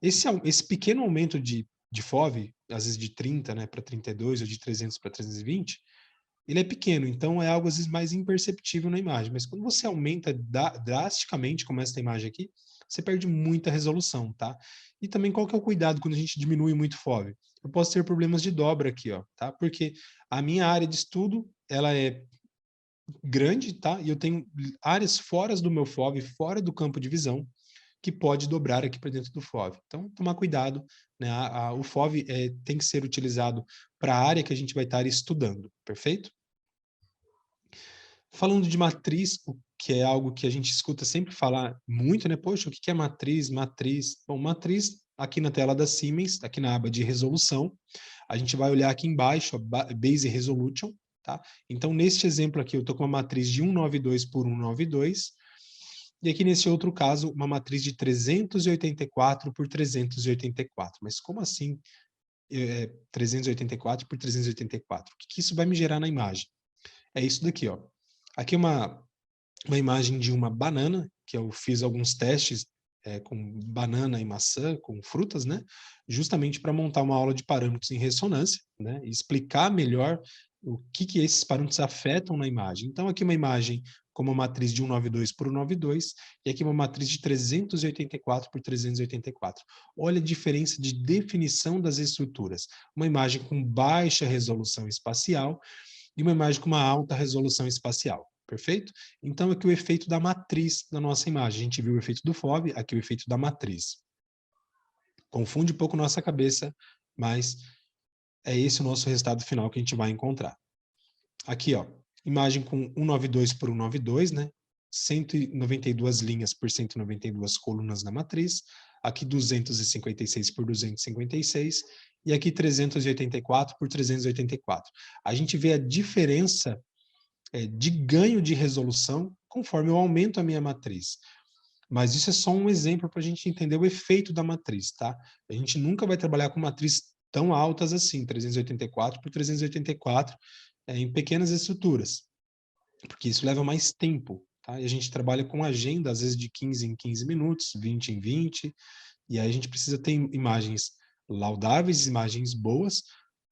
Esse pequeno aumento de FOV, às vezes de 30, né, para 32 ou de 300 para 320, ele é pequeno, então é algo às vezes mais imperceptível na imagem. Mas quando você aumenta drasticamente, como esta imagem aqui, você perde muita resolução, tá? E também qual que é o cuidado quando a gente diminui muito FOV? Eu posso ter problemas de dobra aqui, ó, tá? Porque a minha área de estudo, ela é grande, tá? E eu tenho áreas fora do meu FOV, fora do campo de visão, que pode dobrar aqui para dentro do FOV. Então, tomar cuidado, né? O FOV tem que ser utilizado para a área que a gente vai estar estudando, perfeito? Falando de matriz, o que é algo que a gente escuta sempre falar muito, né? Poxa, o que é matriz? Matriz. Bom, matriz, aqui na tela da Siemens, aqui na aba de resolução, a gente vai olhar aqui embaixo, Base Resolution, tá? Então, neste exemplo aqui, eu estou com uma matriz de 192 por 192, e aqui nesse outro caso, uma matriz de 384 por 384. Mas como assim 384 por 384? O que isso vai me gerar na imagem? É isso daqui, ó. Aqui é uma imagem de uma banana, que eu fiz alguns testes com banana e maçã, com frutas, né? Justamente para montar uma aula de parâmetros em ressonância, né? E explicar melhor o que esses parâmetros afetam na imagem. Então, aqui uma imagem com uma matriz de 192 por 192, e aqui uma matriz de 384 por 384. Olha a diferença de definição das estruturas. Uma imagem com baixa resolução espacial e uma imagem com uma alta resolução espacial. Perfeito? Então, aqui o efeito da matriz da nossa imagem. A gente viu o efeito do FOV, aqui o efeito da matriz. Confunde um pouco nossa cabeça, mas é esse o nosso resultado final que a gente vai encontrar. Aqui, ó, imagem com 192 por 192, né? 192 linhas por 192 colunas na matriz. Aqui 256 por 256 e aqui 384 por 384. A gente vê a diferença de ganho de resolução conforme eu aumento a minha matriz. Mas isso é só um exemplo para a gente entender o efeito da matriz, tá? A gente nunca vai trabalhar com matriz tão altas assim, 384 por 384, em pequenas estruturas. porque isso leva mais tempo, tá? E a gente trabalha com agenda, às vezes de 15 em 15 minutos, 20 em 20, e aí a gente precisa ter imagens laudáveis, imagens boas,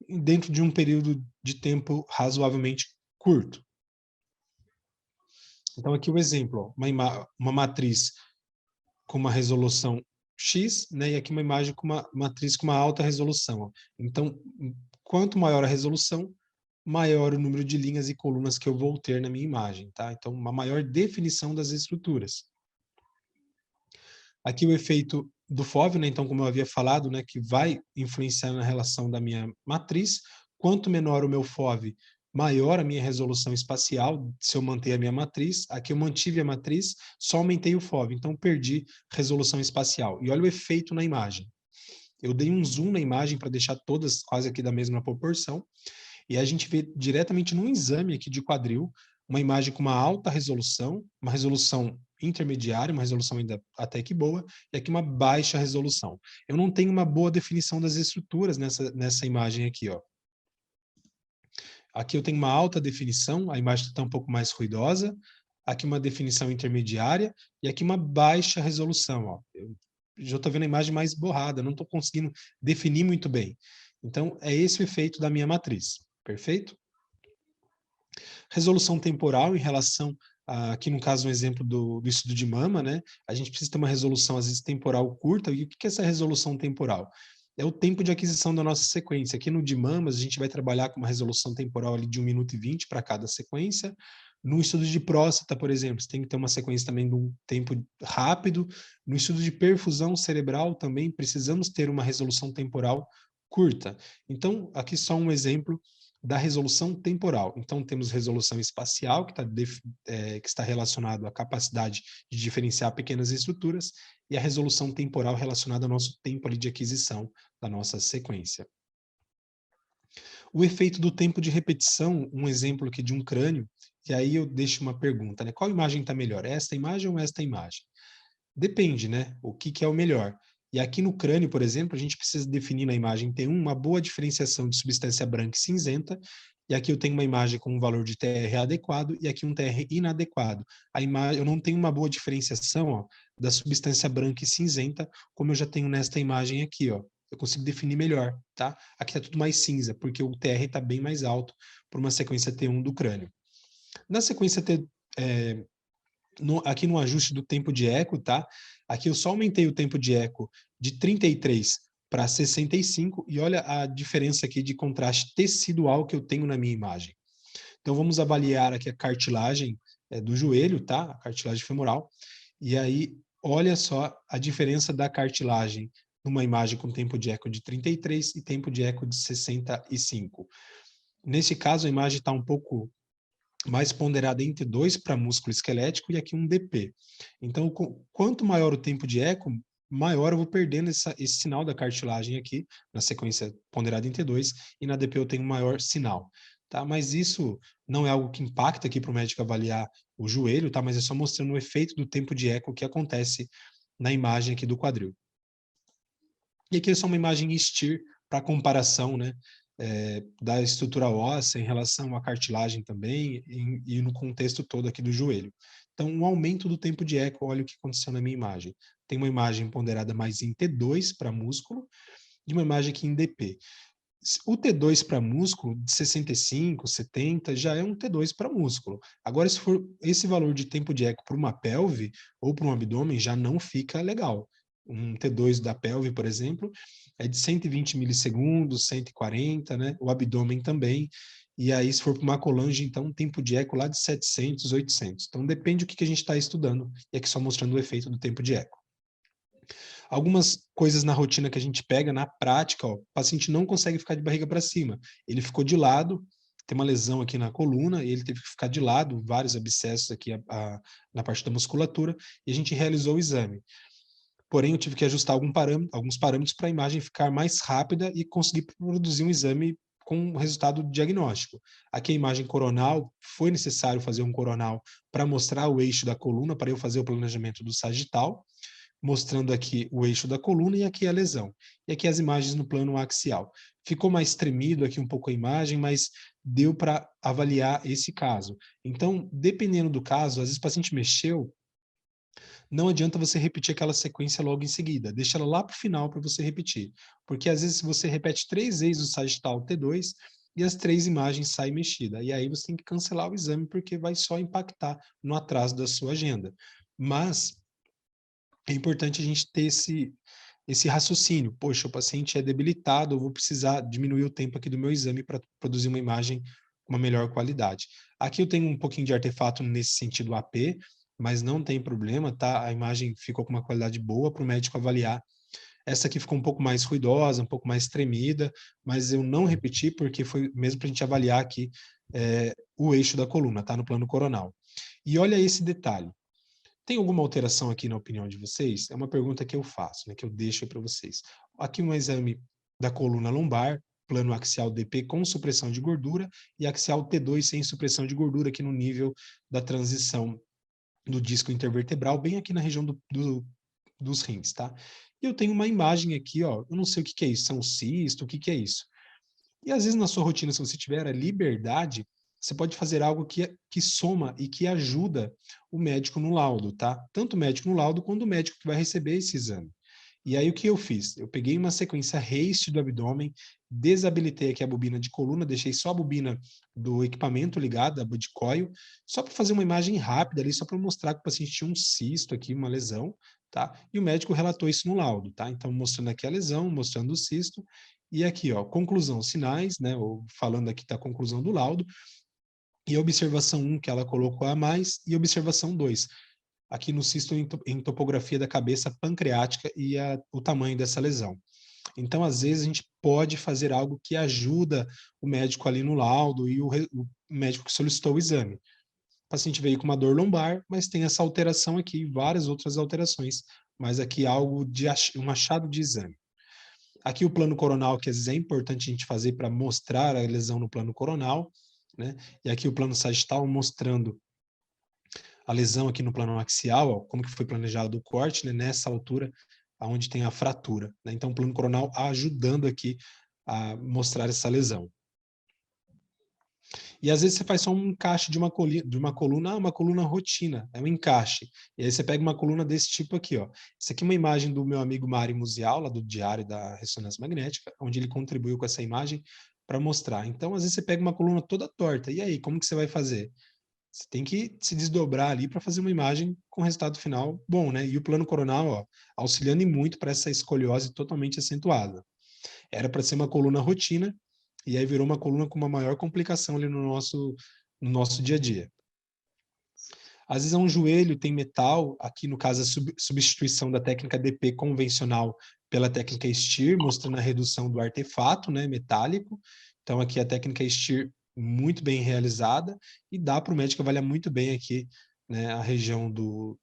dentro de um período de tempo razoavelmente curto. Então, aqui o exemplo, ó, uma matriz com uma resolução X, né, e aqui uma imagem com uma matriz com uma alta resolução. Ó. Então, quanto maior a resolução, maior o número de linhas e colunas que eu vou ter na minha imagem, tá? Então, uma maior definição das estruturas. Aqui o efeito do FOV, né, então, como eu havia falado, né, que vai influenciar na relação da minha matriz. Quanto menor o meu FOV, maior a minha resolução espacial, se eu manter a minha matriz. Aqui eu mantive a matriz, só aumentei o FOV, então perdi resolução espacial. E olha o efeito na imagem. Eu dei um zoom na imagem para deixar todas quase aqui da mesma proporção, e a gente vê diretamente num exame aqui de quadril, uma imagem com uma alta resolução, uma resolução intermediária, uma resolução ainda até que boa, e aqui uma baixa resolução. Eu não tenho uma boa definição das estruturas nessa imagem aqui, ó. Aqui eu tenho uma alta definição, a imagem está um pouco mais ruidosa, aqui uma definição intermediária, e aqui uma baixa resolução, ó. Eu já estou vendo a imagem mais borrada, não estou conseguindo definir muito bem. Então, é esse o efeito da minha matriz, perfeito? Resolução temporal em relação, aqui no caso um exemplo do estudo de mama, né? A gente precisa ter uma resolução às vezes temporal curta, e o que é essa resolução temporal? É o tempo de aquisição da nossa sequência. Aqui no de mamas, a gente vai trabalhar com uma resolução temporal ali de 1 minuto e 20 para cada sequência. No estudo de próstata, por exemplo, você tem que ter uma sequência também de um tempo rápido. No estudo de perfusão cerebral também precisamos ter uma resolução temporal curta. Então, aqui só um exemplo da resolução temporal. Então, temos resolução espacial, que está relacionado à capacidade de diferenciar pequenas estruturas, e a resolução temporal relacionada ao nosso tempo ali de aquisição da nossa sequência. O efeito do tempo de repetição, um exemplo aqui de um crânio, e aí eu deixo uma pergunta, né? Qual imagem está melhor, esta imagem ou esta imagem? Depende, né? O que é o melhor. E aqui no crânio, por exemplo, a gente precisa definir na imagem T1 uma boa diferenciação de substância branca e cinzenta, e aqui eu tenho uma imagem com um valor de TR adequado e aqui um TR inadequado. Eu não tenho uma boa diferenciação, ó, da substância branca e cinzenta, como eu já tenho nesta imagem aqui, ó. Eu consigo definir melhor, tá? Aqui está tudo mais cinza, porque o TR está bem mais alto por uma sequência T1 do crânio. Na sequência aqui no ajuste do tempo de eco, tá? Aqui eu só aumentei o tempo de eco de 33 para 65 e olha a diferença aqui de contraste tecidual que eu tenho na minha imagem. Então vamos avaliar aqui a cartilagem do joelho, tá? A cartilagem femoral. E aí olha só a diferença da cartilagem numa imagem com tempo de eco de 33 e tempo de eco de 65. Nesse caso a imagem está um pouco mais ponderada entre 2 para músculo esquelético e aqui um DP. Então, quanto maior o tempo de eco, maior eu vou perdendo esse sinal da cartilagem aqui, na sequência ponderada em T2, e na DP eu tenho um maior sinal. Tá? Mas isso não é algo que impacta aqui para o médico avaliar o joelho, tá? Mas é só mostrando o efeito do tempo de eco que acontece na imagem aqui do quadril. E aqui é só uma imagem STIR para comparação, né? Da estrutura óssea em relação à cartilagem também e no contexto todo aqui do joelho. Então, um aumento do tempo de eco, olha o que aconteceu na minha imagem. Tem uma imagem ponderada mais em T2 para músculo e uma imagem aqui em DP. O T2 para músculo, de 65, 70, já é um T2 para músculo. Agora, se for esse valor de tempo de eco para uma pelve ou para um abdômen, já não fica legal. Um T2 da pelve, por exemplo, é de 120 milissegundos, 140, né? O abdômen também. E aí, se for para uma colange, então, um tempo de eco lá de 700, 800. Então, depende do que a gente está estudando. E aqui só mostrando o efeito do tempo de eco. Algumas coisas na rotina que a gente pega na prática, ó, o paciente não consegue ficar de barriga para cima. Ele ficou de lado, tem uma lesão aqui na coluna, e ele teve que ficar de lado, vários abscessos aqui na parte da musculatura, e a gente realizou o exame. Porém, eu tive que ajustar alguns parâmetros para a imagem ficar mais rápida e conseguir produzir um exame com um resultado diagnóstico. Aqui a imagem coronal, foi necessário fazer um coronal para mostrar o eixo da coluna, para eu fazer o planejamento do sagital. mostrando aqui o eixo da coluna e aqui a lesão. E aqui as imagens no plano axial. Ficou mais tremido aqui um pouco a imagem, mas deu para avaliar esse caso. Então, dependendo do caso, às vezes o paciente mexeu, não adianta você repetir aquela sequência logo em seguida. Deixa ela lá para o final para você repetir. Porque às vezes você repete 3 vezes o sagital T2 e as 3 imagens saem mexidas. E aí você tem que cancelar o exame porque vai só impactar no atraso da sua agenda. Mas é importante a gente ter esse raciocínio. Poxa, o paciente é debilitado, eu vou precisar diminuir o tempo aqui do meu exame para produzir uma imagem com uma melhor qualidade. Aqui eu tenho um pouquinho de artefato nesse sentido AP, mas não tem problema, tá? A imagem ficou com uma qualidade boa para o médico avaliar. Essa aqui ficou um pouco mais ruidosa, um pouco mais tremida, mas eu não repeti porque foi mesmo para a gente avaliar aqui o eixo da coluna, tá? No plano coronal. E olha esse detalhe. Tem alguma alteração aqui na opinião de vocês? É uma pergunta que eu faço, né, que eu deixo para vocês. Aqui um exame da coluna lombar, plano axial DP com supressão de gordura e axial T2 sem supressão de gordura aqui no nível da transição do disco intervertebral, bem aqui na região dos rins, tá? E eu tenho uma imagem aqui, ó, eu não sei o que que é isso, é um cisto, o que que é isso? E às vezes na sua rotina, se você tiver a liberdade, você pode fazer algo que soma e que ajuda o médico no laudo, tá? Tanto o médico no laudo quanto o médico que vai receber esse exame. E aí o que eu fiz? Eu peguei uma sequência RACE do abdômen, desabilitei aqui a bobina de coluna, deixei só a bobina do equipamento ligada, a body coil, só para fazer uma imagem rápida ali, só para mostrar que o paciente tinha um cisto aqui, uma lesão, tá? E o médico relatou isso no laudo, tá? Então mostrando aqui a lesão, mostrando o cisto, e aqui, ó, conclusão, sinais, né? Ou falando aqui da conclusão do laudo, e observação 1 que ela colocou a mais, e observação 2 aqui no cisto em topografia da cabeça pancreática e o tamanho dessa lesão. Então, às vezes, a gente pode fazer algo que ajuda o médico ali no laudo e o médico que solicitou o exame. O paciente veio com uma dor lombar, mas tem essa alteração aqui e várias outras alterações, mas aqui algo de um achado de exame. Aqui o plano coronal, que às vezes é importante a gente fazer para mostrar a lesão no plano coronal, né? E aqui o plano sagital mostrando a lesão aqui no plano axial, ó, como que foi planejado o corte, né, nessa altura, aonde tem a fratura. Né? Então, o plano coronal ajudando aqui a mostrar essa lesão. E às vezes você faz só um encaixe de uma coluna, uma coluna rotina, é um encaixe. E aí você pega uma coluna desse tipo aqui, ó. Essa aqui é uma imagem do meu amigo Mário Musial, lá do Diário da Ressonância Magnética, onde ele contribuiu com essa imagem para mostrar. Então, às vezes você pega uma coluna toda torta, e aí, como que você vai fazer? Você tem que se desdobrar ali para fazer uma imagem com resultado final bom, né? E o plano coronal, ó, auxiliando muito para essa escoliose totalmente acentuada. Era para ser uma coluna rotina, e aí virou uma coluna com uma maior complicação ali no nosso dia a dia. Às vezes é um joelho, tem metal, aqui no caso a substituição da técnica DP convencional pela técnica STIR, mostrando a redução do artefato, né, metálico. Então aqui a técnica STIR muito bem realizada e dá para o médico avaliar muito bem aqui, né, a região do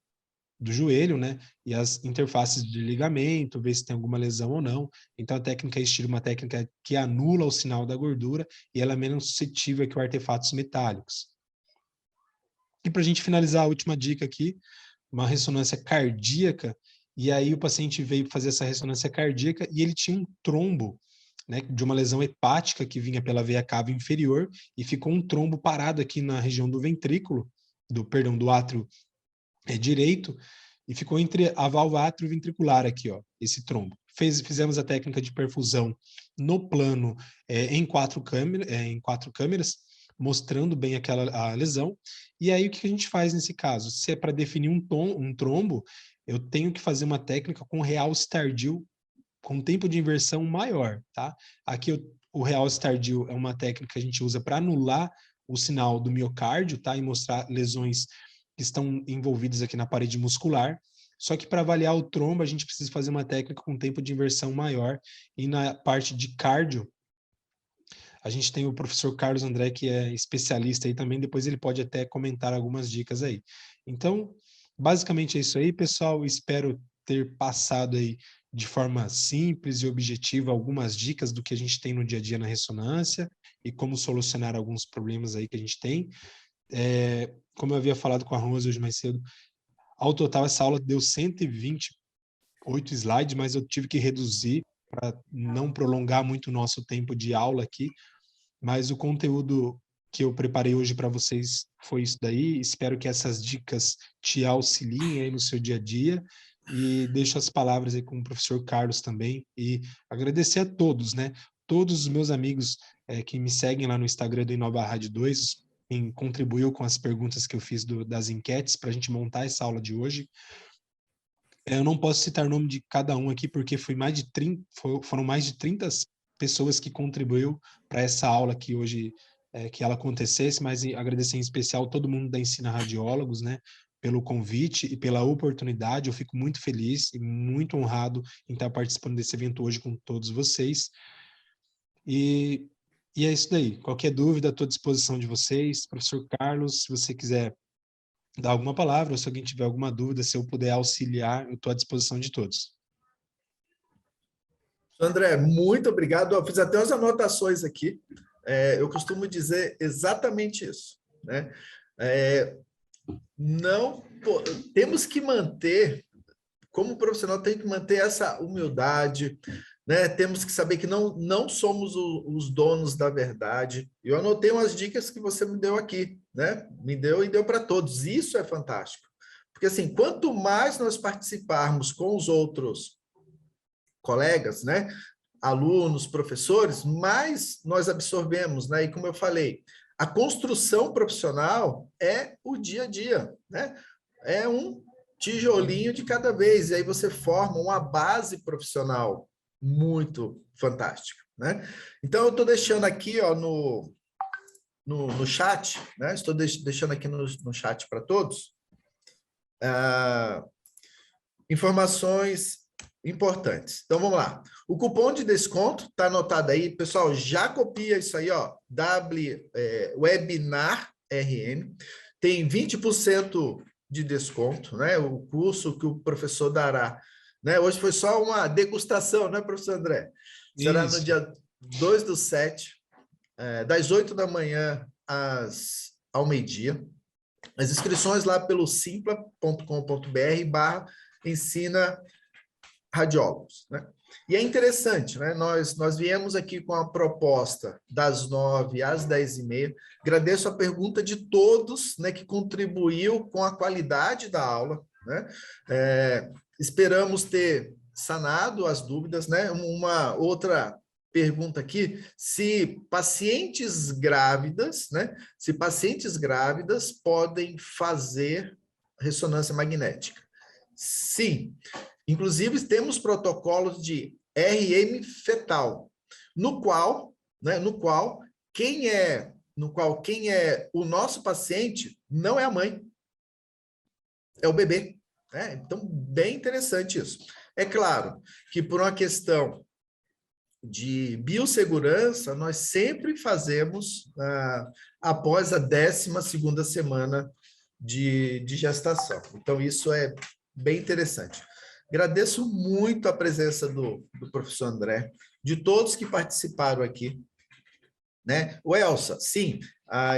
joelho, né, e as interfaces de ligamento, ver se tem alguma lesão ou não. Então a técnica STIR é uma técnica que anula o sinal da gordura e ela é menos suscetível que os artefatos metálicos. E para a gente finalizar a última dica aqui, uma ressonância cardíaca, e aí o paciente veio fazer essa ressonância cardíaca e ele tinha um trombo, né, de uma lesão hepática que vinha pela veia cava inferior e ficou um trombo parado aqui na região do ventrículo, do átrio direito, e ficou entre a válvula atrioventricular aqui, ó, esse trombo. Fizemos a técnica de perfusão no plano em quatro câmeras, mostrando bem a lesão. E aí o que a gente faz nesse caso? Se é para definir um trombo, eu tenho que fazer uma técnica com realce tardio, com tempo de inversão maior, tá? Aqui o realce tardio é uma técnica que a gente usa para anular o sinal do miocárdio, tá? E mostrar lesões que estão envolvidas aqui na parede muscular. Só que para avaliar o trombo, a gente precisa fazer uma técnica com tempo de inversão maior. E na parte de cardio, a gente tem o professor Carlos André, que é especialista aí também. Depois ele pode até comentar algumas dicas aí. Então, basicamente é isso aí, pessoal. Espero ter passado aí de forma simples e objetiva algumas dicas do que a gente tem no dia a dia na ressonância e como solucionar alguns problemas aí que a gente tem. Como eu havia falado com a Rose hoje mais cedo, ao total essa aula deu 120 8 slides, mas eu tive que reduzir para não prolongar muito o nosso tempo de aula aqui, mas o conteúdo que eu preparei hoje para vocês foi isso daí. Espero que essas dicas te auxiliem aí no seu dia a dia, e deixo as palavras aí com o professor Carlos também, e agradecer a todos, né? Todos os meus amigos que me seguem lá no Instagram do Inova Rádio 2, quem contribuiu com as perguntas que eu fiz das enquetes para a gente montar essa aula de hoje. Eu não posso citar o nome de cada um aqui, porque foram mais de 30 pessoas que contribuiu para essa aula aqui hoje, que ela acontecesse, mas agradecer em especial todo mundo da Ensina Radiólogos, né, pelo convite e pela oportunidade. Eu fico muito feliz e muito honrado em estar participando desse evento hoje com todos vocês. E é isso daí. Qualquer dúvida, estou à disposição de vocês. Professor Carlos, se você quiser dar alguma palavra, ou se alguém tiver alguma dúvida, se eu puder auxiliar, eu estou à disposição de todos. André, muito obrigado. Eu fiz até umas anotações aqui. Eu costumo dizer exatamente isso, né? Temos que manter, como profissional, tem que manter essa humildade, né? Temos que saber que não somos os donos da verdade. Eu anotei umas dicas que você me deu aqui, né? Me deu e deu para todos. Isso é fantástico. Porque, assim, quanto mais nós participarmos com os outros colegas, né? Alunos, professores, mais nós absorvemos, né? E como eu falei, a construção profissional é o dia a dia, né? É um tijolinho de cada vez, e aí você forma uma base profissional muito fantástica, né? Então, eu estou deixando aqui, ó, no chat, né? Estou deixando aqui no chat para todos, informações importantes. Então, vamos lá. O cupom de desconto está anotado aí. Pessoal, já copia isso aí, ó. Webinar RN. Tem 20% de desconto, né? O curso que o professor dará. Né? Hoje foi só uma degustação, né, professor André? Será no dia 2/7, das 8 da manhã ao meio-dia. As inscrições lá pelo simpla.com.br/ensina radiólogos, né? E é interessante, né? Nós viemos aqui com a proposta das 9 às 10h30. Agradeço a pergunta de todos, né, que contribuiu com a qualidade da aula, né? Esperamos ter sanado as dúvidas, né? Uma outra pergunta aqui, se pacientes grávidas, né? Se pacientes grávidas podem fazer ressonância magnética. Sim. Inclusive, temos protocolos de RM fetal, no qual quem é o nosso paciente não é a mãe, é o bebê. Né? Então, bem interessante isso. É claro que por uma questão de biossegurança, nós sempre fazemos após a 12ª semana de gestação. Então, isso é bem interessante. Agradeço muito a presença do professor André, de todos que participaram aqui, né? O Elsa, sim,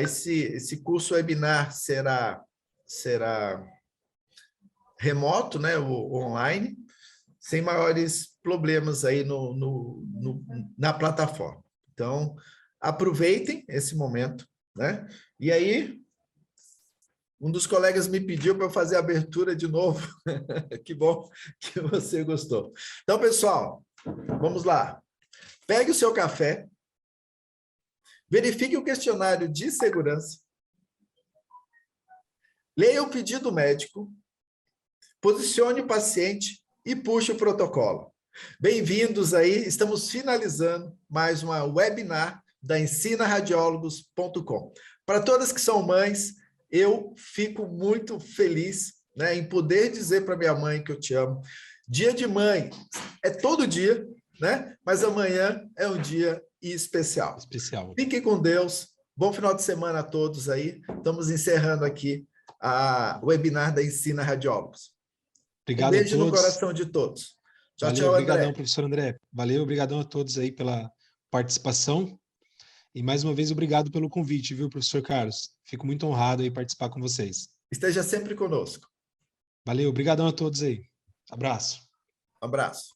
esse curso webinar será remoto, né? O online, sem maiores problemas aí na plataforma. Então, aproveitem esse momento, né? E aí, um dos colegas me pediu para eu fazer a abertura de novo. Que bom que você gostou. Então, pessoal, vamos lá. Pegue o seu café, verifique o questionário de segurança, leia o pedido médico, posicione o paciente e puxe o protocolo. Bem-vindos aí, estamos finalizando mais uma webinar da ensinaradiólogos.com. Para todas que são mães, eu fico muito feliz, né, em poder dizer para minha mãe que eu te amo. Dia de mãe é todo dia, né? Mas amanhã é um dia especial. Fiquem com Deus. Bom final de semana a todos aí. Estamos encerrando aqui o webinar da Ensina Radiólogos. Obrigado um beijo a todos. No coração de todos. Tchau, Valeu, tchau, obrigadão, André. professor André. Valeu, obrigadão a todos aí pela participação. E mais uma vez, obrigado pelo convite, viu, professor Carlos? Fico muito honrado em participar com vocês. Esteja sempre conosco. Valeu, obrigadão a todos aí. Abraço. Um abraço.